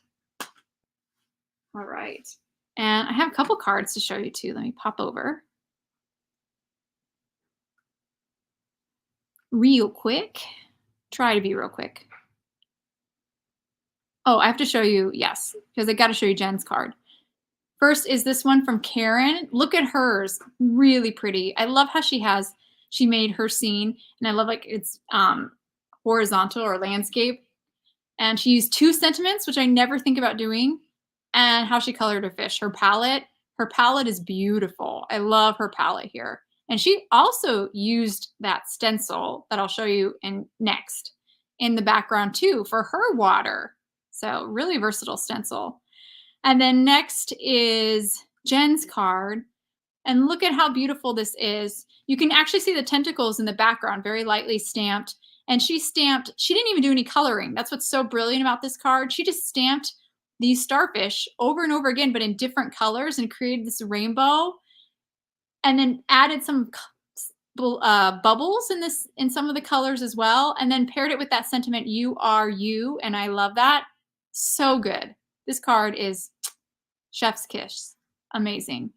All right. And I have a couple cards to show you too. Let me pop over. Real quick. Try to be real quick. Oh, I have to show you, yes, because I got to show you Jen's card. First is this one from Karen. Look at hers. Really pretty. I love how she made her scene, and I love like it's horizontal or landscape. And she used 2 sentiments, which I never think about doing, and how she colored her fish. Her palette is beautiful. I love her palette here. And she also used that stencil that I'll show you next in the background too for her water. So really versatile stencil. And then next is Jen's card. And look at how beautiful this is. You can actually see the tentacles in the background, very lightly stamped. And she didn't even do any coloring. That's what's so brilliant about this card. She just stamped these starfish over and over again, but in different colors, and created this rainbow. And then added some bubbles in some of the colors as well. And then paired it with that sentiment, you are you. And I love that. So good. This card is chef's kiss. Amazing.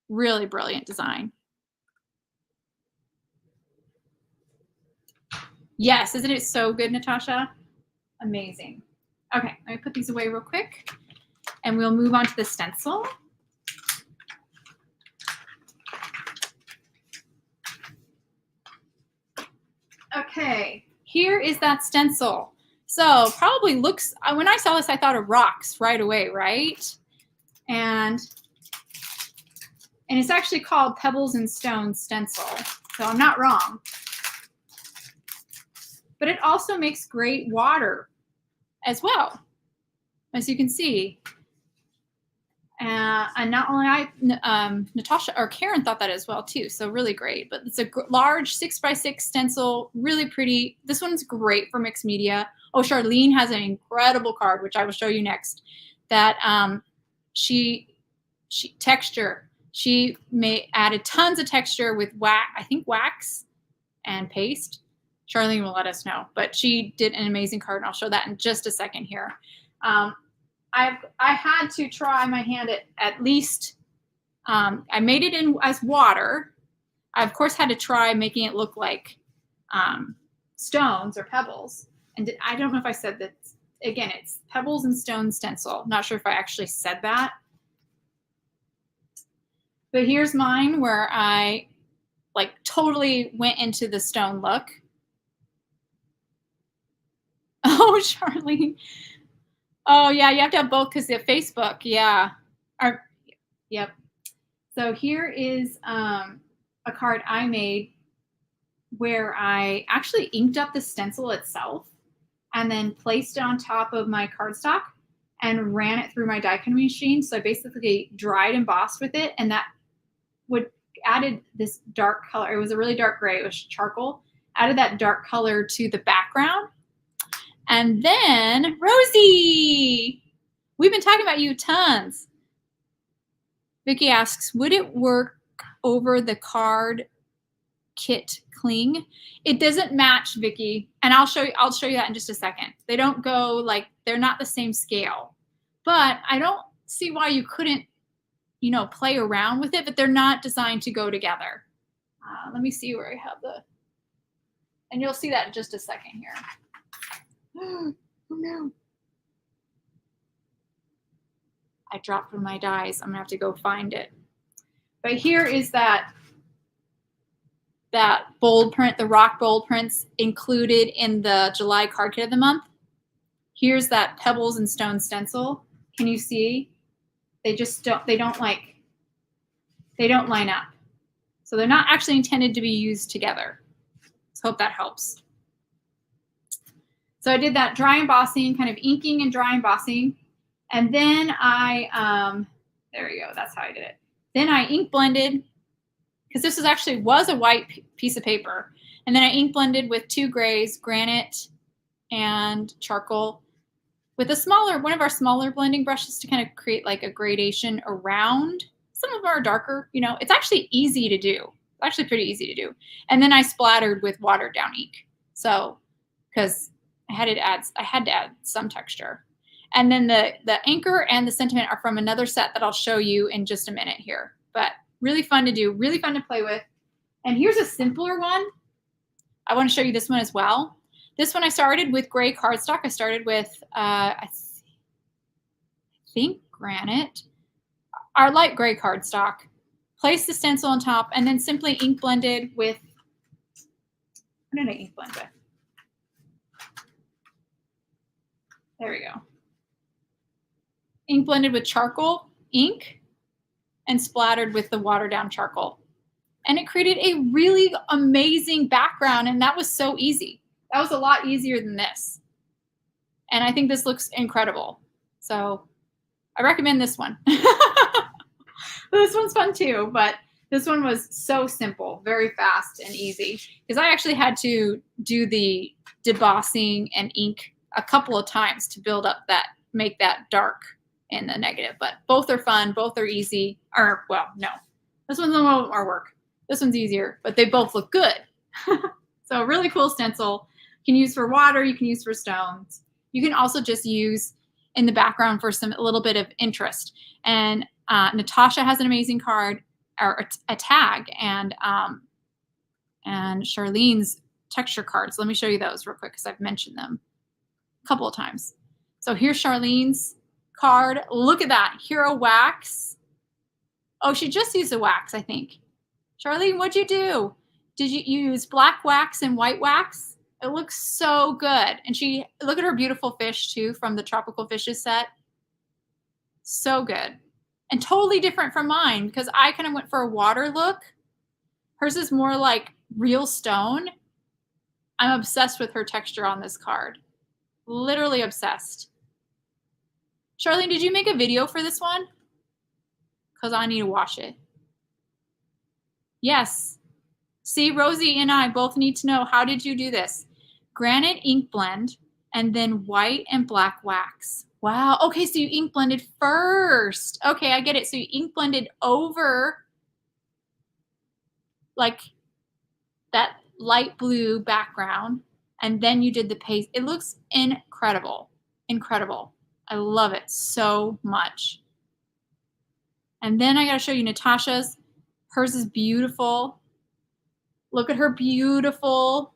Really brilliant design. Yes, isn't it so good, Natasha? Amazing. Okay, let me put these away real quick, and we'll move on to the stencil. Okay, here is that stencil. So probably looks, when I saw this, I thought of rocks right away, right? And it's actually called Pebbles and Stones stencil. So I'm not wrong. But it also makes great water as well, as you can see. And not only Natasha or Karen thought that as well too. So really great. But it's a large 6x6 stencil, really pretty. This one's great for mixed media. Oh, Charlene has an incredible card, which I will show you next. That she texture. She added tons of texture with wax and paste. Charlene will let us know, but she did an amazing card, and I'll show that in just a second here. I had to try my hand at least. I made it in as water. I of course had to try making it look like stones or pebbles. And I don't know if I said that. Again, it's Pebbles and Stones stencil. Not sure if I actually said that. But here's mine where I like totally went into the stone look. Oh, Charlene. Oh, yeah, you have to have both because of Facebook. Yeah. Yep. So here is a card I made where I actually inked up the stencil itself and then placed it on top of my cardstock and ran it through my die cutting machine. So I basically dried embossed with it, and that added this dark color. It was a really dark gray. It was charcoal. Added that dark color to the background. And then Rosie, we've been talking about you tons. Vicky asks, would it work over the card kit cling? It doesn't match, Vicky, and I'll show you that in just a second. They don't go like, they're not the same scale, but I don't see why you couldn't, play around with it, but they're not designed to go together. Let me see where I have and you'll see that in just a second here. Oh no. I dropped one of my dies. I'm gonna have to go find it. But here is that bold print, the rock bold prints included in the July card kit of the month. Here's that Pebbles and Stone stencil. Can you see? They don't like They don't line up. So they're not actually intended to be used together. So hope that helps. So I did that dry embossing, kind of inking and dry embossing. And then there we go, that's how I did it. Then I ink blended, because this was a white piece of paper. And then I ink blended with 2 grays, granite and charcoal, with one of our smaller blending brushes to kind of create like a gradation around. Some of them are darker, you know, it's actually easy to do. It's actually pretty easy to do. And then I splattered with watered down ink. So, because I had to add some texture. And then the anchor and the sentiment are from another set that I'll show you in just a minute here. But really fun to do, really fun to play with. And here's a simpler one. I want to show you this one as well. This one I started with gray cardstock. I started with, I think granite, our light gray cardstock. Placed the stencil on top and then simply ink blended with, what did I ink blend with? There we go. Ink blended with charcoal ink and splattered with the watered down charcoal. And it created a really amazing background, and that was so easy. That was a lot easier than this. And I think this looks incredible. So I recommend this one. This one's fun too, but this one was so simple, very fast and easy. Because I actually had to do the debossing and ink a couple of times to build up that, make that dark in the negative. But both are fun, both are easy. Or, well, no. This one's a little bit more work. This one's easier, but they both look good. So a really cool stencil. You can use for water, you can use for stones. You can also just use in the background for a little bit of interest. And Natasha has an amazing card, or a tag, and Charlene's texture cards. Let me show you those real quick because I've mentioned them a couple of times. So here's Charlene's card. Look at that, Hero Wax. Oh, she just used the wax, I think. Charlene, what'd you do? Did you use black wax and white wax? It looks so good. And look at her beautiful fish too from the Tropical Fishes set. So good. And totally different from mine because I kind of went for a water look. Hers is more like real stone. I'm obsessed with her texture on this card. Literally obsessed. Charlene, did you make a video for this one? Because I need to watch it. Yes. See, Rosie and I both need to know, how did you do this? Granite ink blend and then white and black wax. Wow. Okay, so you ink blended first. Okay, I get it. So you ink blended over like that light blue background, and then you did the paste. It looks incredible. Incredible. I love it so much. And then I got to show you Natasha's. Hers is beautiful. Look at her beautiful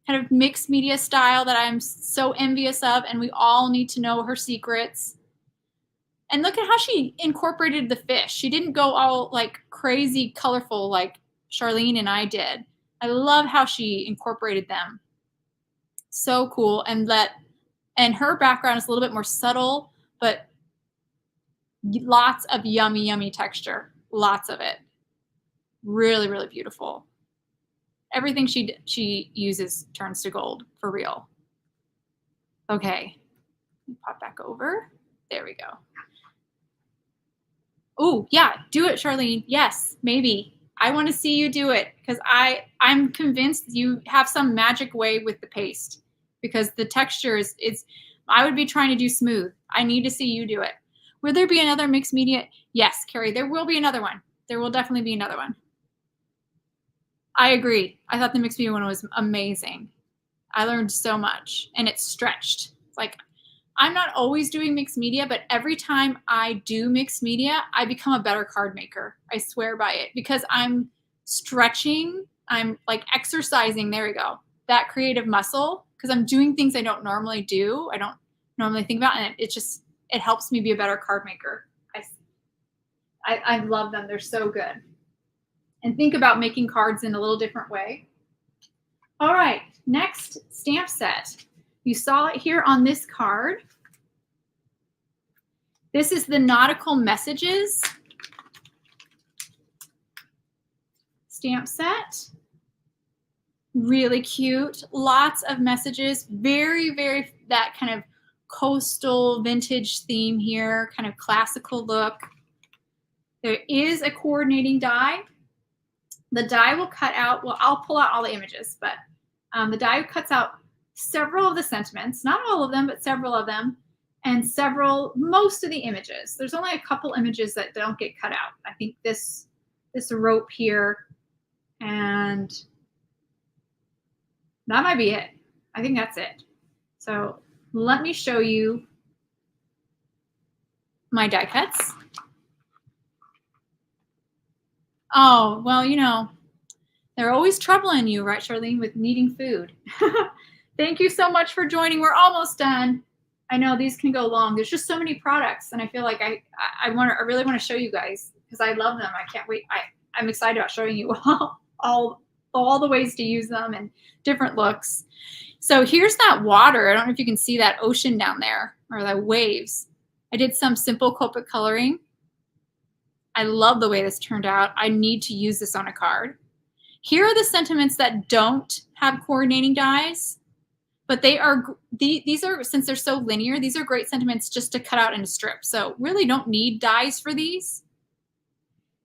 kind of mixed media style that I'm so envious of, and we all need to know her secrets. And look at how she incorporated the fish. She didn't go all like crazy colorful like Charlene and I did. I love how she incorporated them. So cool. And her background is a little bit more subtle, but lots of yummy, yummy texture. Lots of it. Really, really beautiful. Everything she uses turns to gold, for real. Okay, pop back over. There we go. Oh, yeah, do it, Charlene. Yes, maybe. I want to see you do it because I'm convinced you have some magic way with the paste because the texture is, I would be trying to do smooth. I need to see you do it. Will there be another mixed media? Yes, Carrie, there will be another one. There will definitely be another one. I agree. I thought the mixed media one was amazing. I learned so much and it's stretched. Like, I'm not always doing mixed media, but every time I do mixed media, I become a better card maker. I swear by it because I'm stretching. I'm like exercising. There we go. That creative muscle because I'm doing things I don't normally do. I don't normally think about, and it helps me be a better card maker. I love them. They're so good. And think about making cards in a little different way. All right, next stamp set. You saw it here on this card. This is the Nautical Messages. stamp set. Really cute. Lots of messages. Very, very that kind of coastal vintage theme here, kind of classical look. There is a coordinating die. The die will cut out, well, I'll pull out all the images, but the die cuts out several of the sentiments, not all of them, but several of them, and most of the images. There's only a couple images that don't get cut out. I think this rope here, and that might be it. I think that's it. So let me show you my die cuts. Oh, well, you know, they're always troubling you, right, Charlene, with needing food. Thank you so much for joining. We're almost done. I know these can go long. There's just so many products, and I feel like I really want to show you guys because I love them. I can't wait. I'm excited about showing you all the ways to use them and different looks. So here's that water. I don't know if you can see that ocean down there or the waves. I did some simple Copic coloring. I love the way this turned out. I need to use this on a card. Here are the sentiments that don't have coordinating dies, but these are, since they're so linear, these are great sentiments just to cut out in a strip. So really don't need dies for these.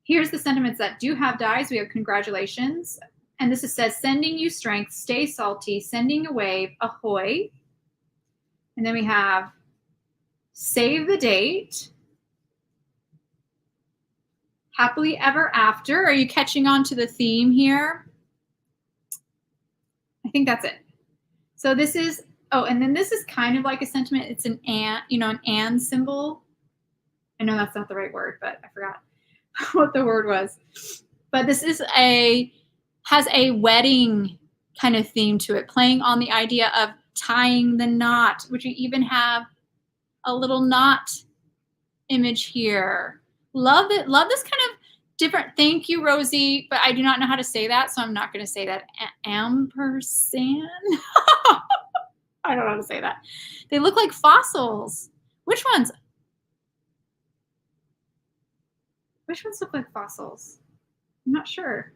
Here's the sentiments that do have dies. We have congratulations. And this says, sending you strength, stay salty, sending a wave, ahoy. And then we have save the date. Happily ever after. Are you catching on to the theme here? I think that's it. So this is, oh, and then this is kind of like a sentiment. It's an and symbol. I know that's not the right word, but I forgot what the word was. But this is has a wedding kind of theme to it, playing on the idea of tying the knot, which we even have a little knot image here. Love it. Love this kind of different. Thank you, Rosie, but I do not know how to say that, so I'm not going to say that. Ampersand? I don't know how to say that. They look like fossils. Which ones? Which ones look like fossils? I'm not sure.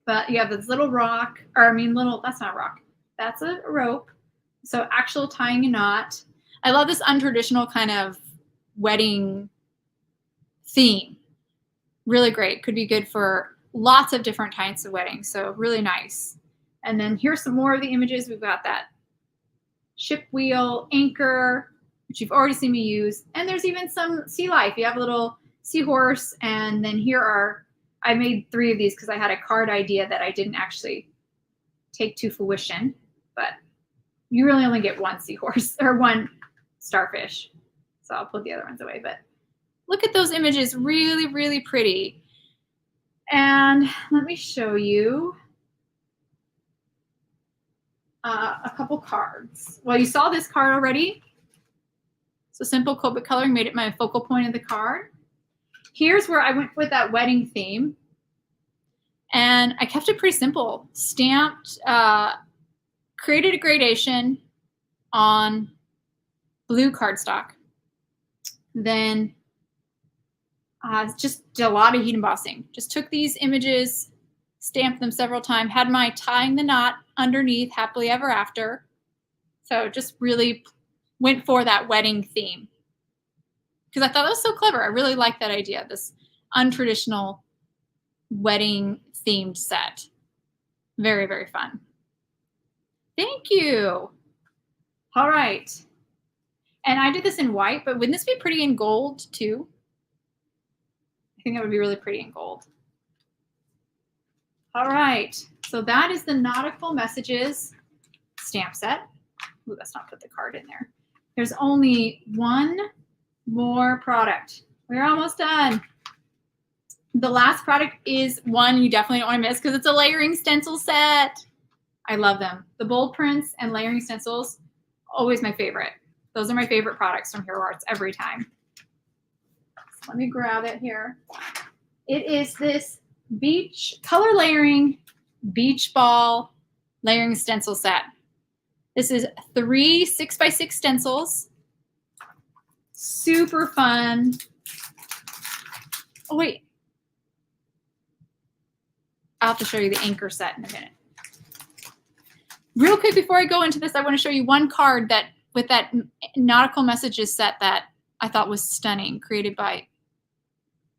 But you have this little rock, or I mean that's not a rock. That's a rope. So actual tying a knot. I love this untraditional kind of wedding theme. Really great. Could be good for lots of different types of weddings. So really nice. And then here's some more of the images. We've got that ship wheel, anchor, which you've already seen me use. And there's even some sea life. You have a little seahorse. And then here are, I made 3 of these because I had a card idea that I didn't actually take to fruition. But you really only get one seahorse or one starfish. So I'll put the other ones away. But look at those images. Really, really pretty. And let me show you a couple cards. Well, you saw this card already. So simple Copic coloring made it my focal point of the card. Here's where I went with that wedding theme. And I kept it pretty simple. Stamped, created a gradation on blue cardstock. Then just did a lot of heat embossing. Just took these images, stamped them several times, had my tying the knot underneath, happily ever after. So just really went for that wedding theme. Because I thought that was so clever. I really like that idea, this untraditional wedding themed set. Very, very fun. Thank you. All right. And I did this in white, but wouldn't this be pretty in gold too? I think that would be really pretty in gold. All right. So that is the Nautical Messages stamp set. Ooh, let's not put the card in there. There's only one more product. We're almost done. The last product is one you definitely don't want to miss because it's a layering stencil set. I love them. The bold prints and layering stencils, always my favorite. Those are my favorite products from Hero Arts every time. So let me grab it here. It is this beach color layering beach ball layering stencil set. This is 3 6x6 stencils. Super fun. Oh, wait. I'll have to show you the anchor set in a minute. Real quick before I go into this, I want to show you one card that with that Nautical Messages set that I thought was stunning, created by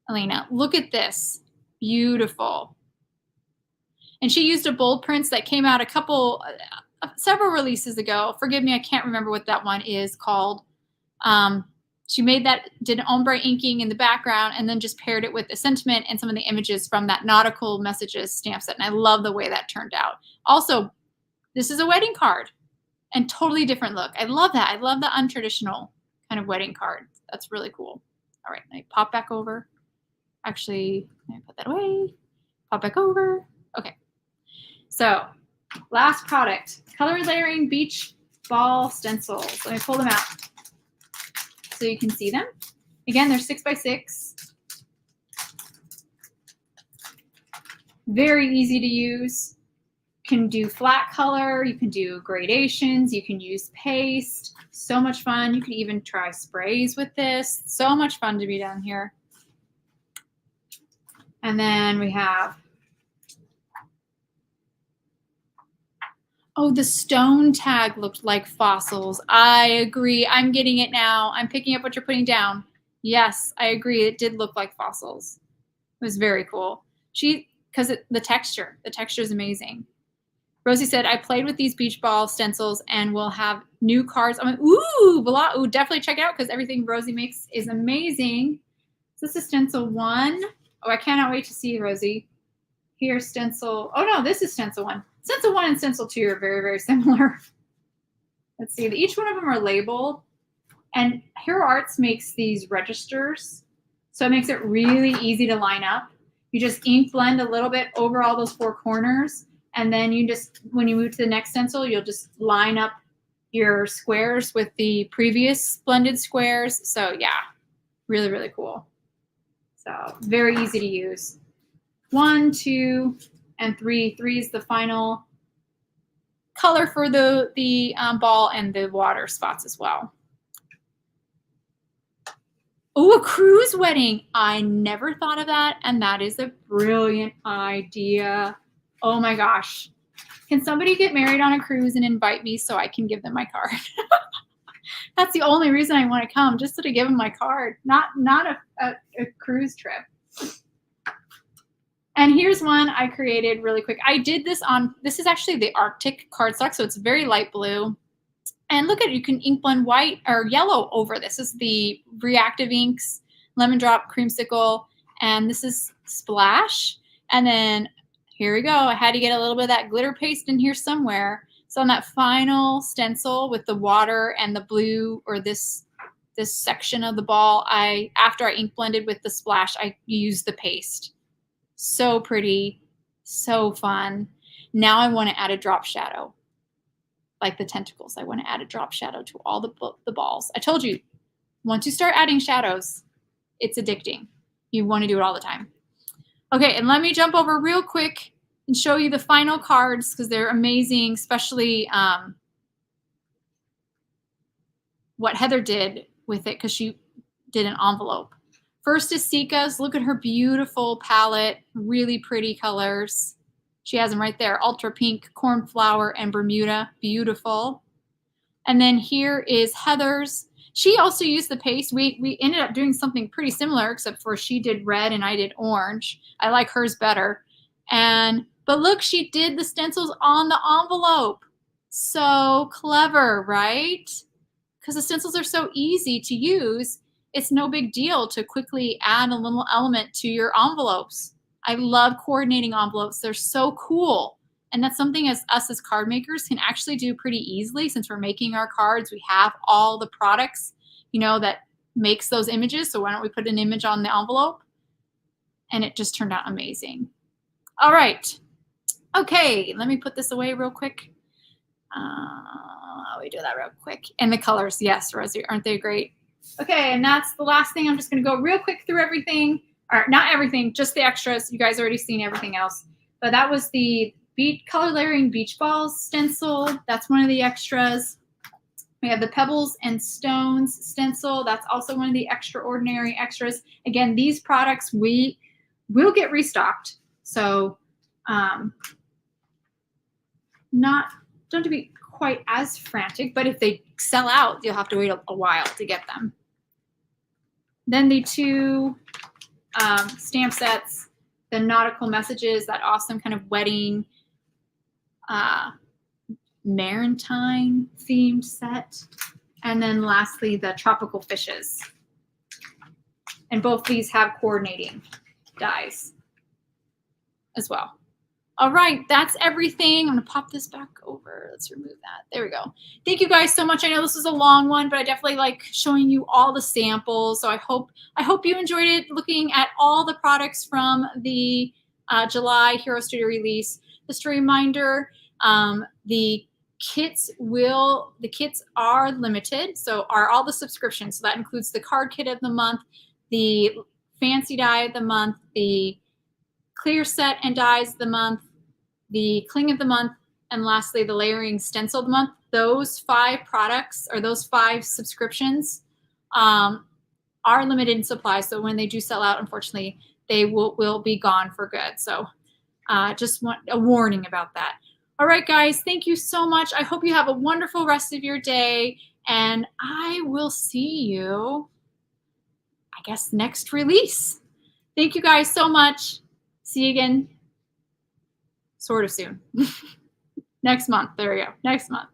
Elena. Look at this. Beautiful. And she used a bold prints that came out several releases ago. Forgive me, I can't remember what that one is called. She made that, did ombre inking in the background, and then just paired it with a sentiment and some of the images from that Nautical Messages stamp set. And I love the way that turned out. Also, this is a wedding card and totally different look. I love that. I love the untraditional kind of wedding card. That's really cool. All right, let me pop back over. Actually, let me put that away. Pop back over. Okay. So last product, color layering beach ball stencils. Let me pull them out so you can see them. Again, they're 6x6. Very easy to use. You can do flat color, you can do gradations, you can use paste. So much fun. You can even try sprays with this. So much fun to be done here. And then we have, oh, the stone tag looked like fossils. I agree. I'm getting it now. I'm picking up what you're putting down. Yes, I agree. It did look like fossils. It was very cool. Because the texture is amazing. Rosie said, I played with these beach ball stencils and we'll have new cards. I'm like, ooh, definitely check it out because everything Rosie makes is amazing. This is stencil 1. Oh, I cannot wait to see, Rosie. Here's stencil. Oh, no, this is stencil 1. Stencil 1 and stencil 2 are very, very similar. Let's see. Each one of them are labeled. And Hero Arts makes these registers. So it makes it really easy to line up. You just ink blend a little bit over all those 4 corners. And then you just, when you move to the next stencil, you'll just line up your squares with the previous blended squares. So yeah, really, really cool. So very easy to use. 1, 2, and 3. 3 is the final color for the ball and the water spots as well. Oh, a cruise wedding. I never thought of that, and that is a brilliant idea. Oh my gosh. Can somebody get married on a cruise and invite me so I can give them my card? That's the only reason I want to come, just to give them my card, not a cruise trip. And here's one I created really quick. I did this this is actually the Arctic cardstock, so it's very light blue. And look at it, you can ink blend white or yellow over this. This is the Reactive Inks, Lemon Drop, Creamsicle, and this is Splash. And then here we go. I had to get a little bit of that glitter paste in here somewhere. So on that final stencil with the water and the blue, or this section of the ball, after I ink blended with the Splash, I used the paste. So pretty, so fun. Now I want to add a drop shadow, like the tentacles. I want to add a drop shadow to all the balls. I told you, once you start adding shadows, it's addicting. You want to do it all the time. Okay, and let me jump over real quick and show you the final cards because they're amazing, especially what Heather did with it because she did an envelope. First is Sika's. Look at her beautiful palette, really pretty colors. She has them right there, Ultra Pink, Cornflower, and Bermuda. Beautiful. And then here is Heather's. She also used the paste. We ended up doing something pretty similar, except for she did red and I did orange. I like hers better. But look, she did the stencils on the envelope. So clever, right? Because the stencils are so easy to use. It's no big deal to quickly add a little element to your envelopes. I love coordinating envelopes. They're so cool. And that's something us as card makers can actually do pretty easily since we're making our cards. We have all the products, that makes those images. So why don't we put an image on the envelope? And it just turned out amazing. All right. Okay, let me put this away real quick. We do that real quick. And the colors, yes, Rosie, aren't they great? Okay, and that's the last thing. I'm just going to go real quick through everything. Or not everything, just the extras. You guys already seen everything else. But that was the color layering beach balls stencil. That's one of the extras. We have the Pebbles and Stones stencil. That's also one of the extraordinary extras. Again, these products will get restocked. So Don't have to be quite as frantic, but if they sell out, you'll have to wait a while to get them. Then the two stamp sets, the Nautical Messages, that awesome kind of wedding maritime themed set. And then lastly, the Tropical Fishes. And both these have coordinating dies as well. All right, that's everything. I'm gonna pop this back over. Let's remove that. There we go. Thank you guys so much. I know this was a long one, but I definitely like showing you all the samples. So I hope you enjoyed it, looking at all the products from the July Hero Studio release. Just a reminder, the kits are limited. So are all the subscriptions. So that includes the card kit of the month, the fancy die of the month, the clear set and dies of the month, the cling of the month, and lastly, the layering stencil of the month. Those 5 products, or those 5 subscriptions, are limited in supply. So when they do sell out, unfortunately, they will be gone for good. So just want a warning about that. All right, guys, thank you so much. I hope you have a wonderful rest of your day, and I will see you, I guess, next release. Thank you guys so much. See you again sort of soon. Next month. There we go. Next month.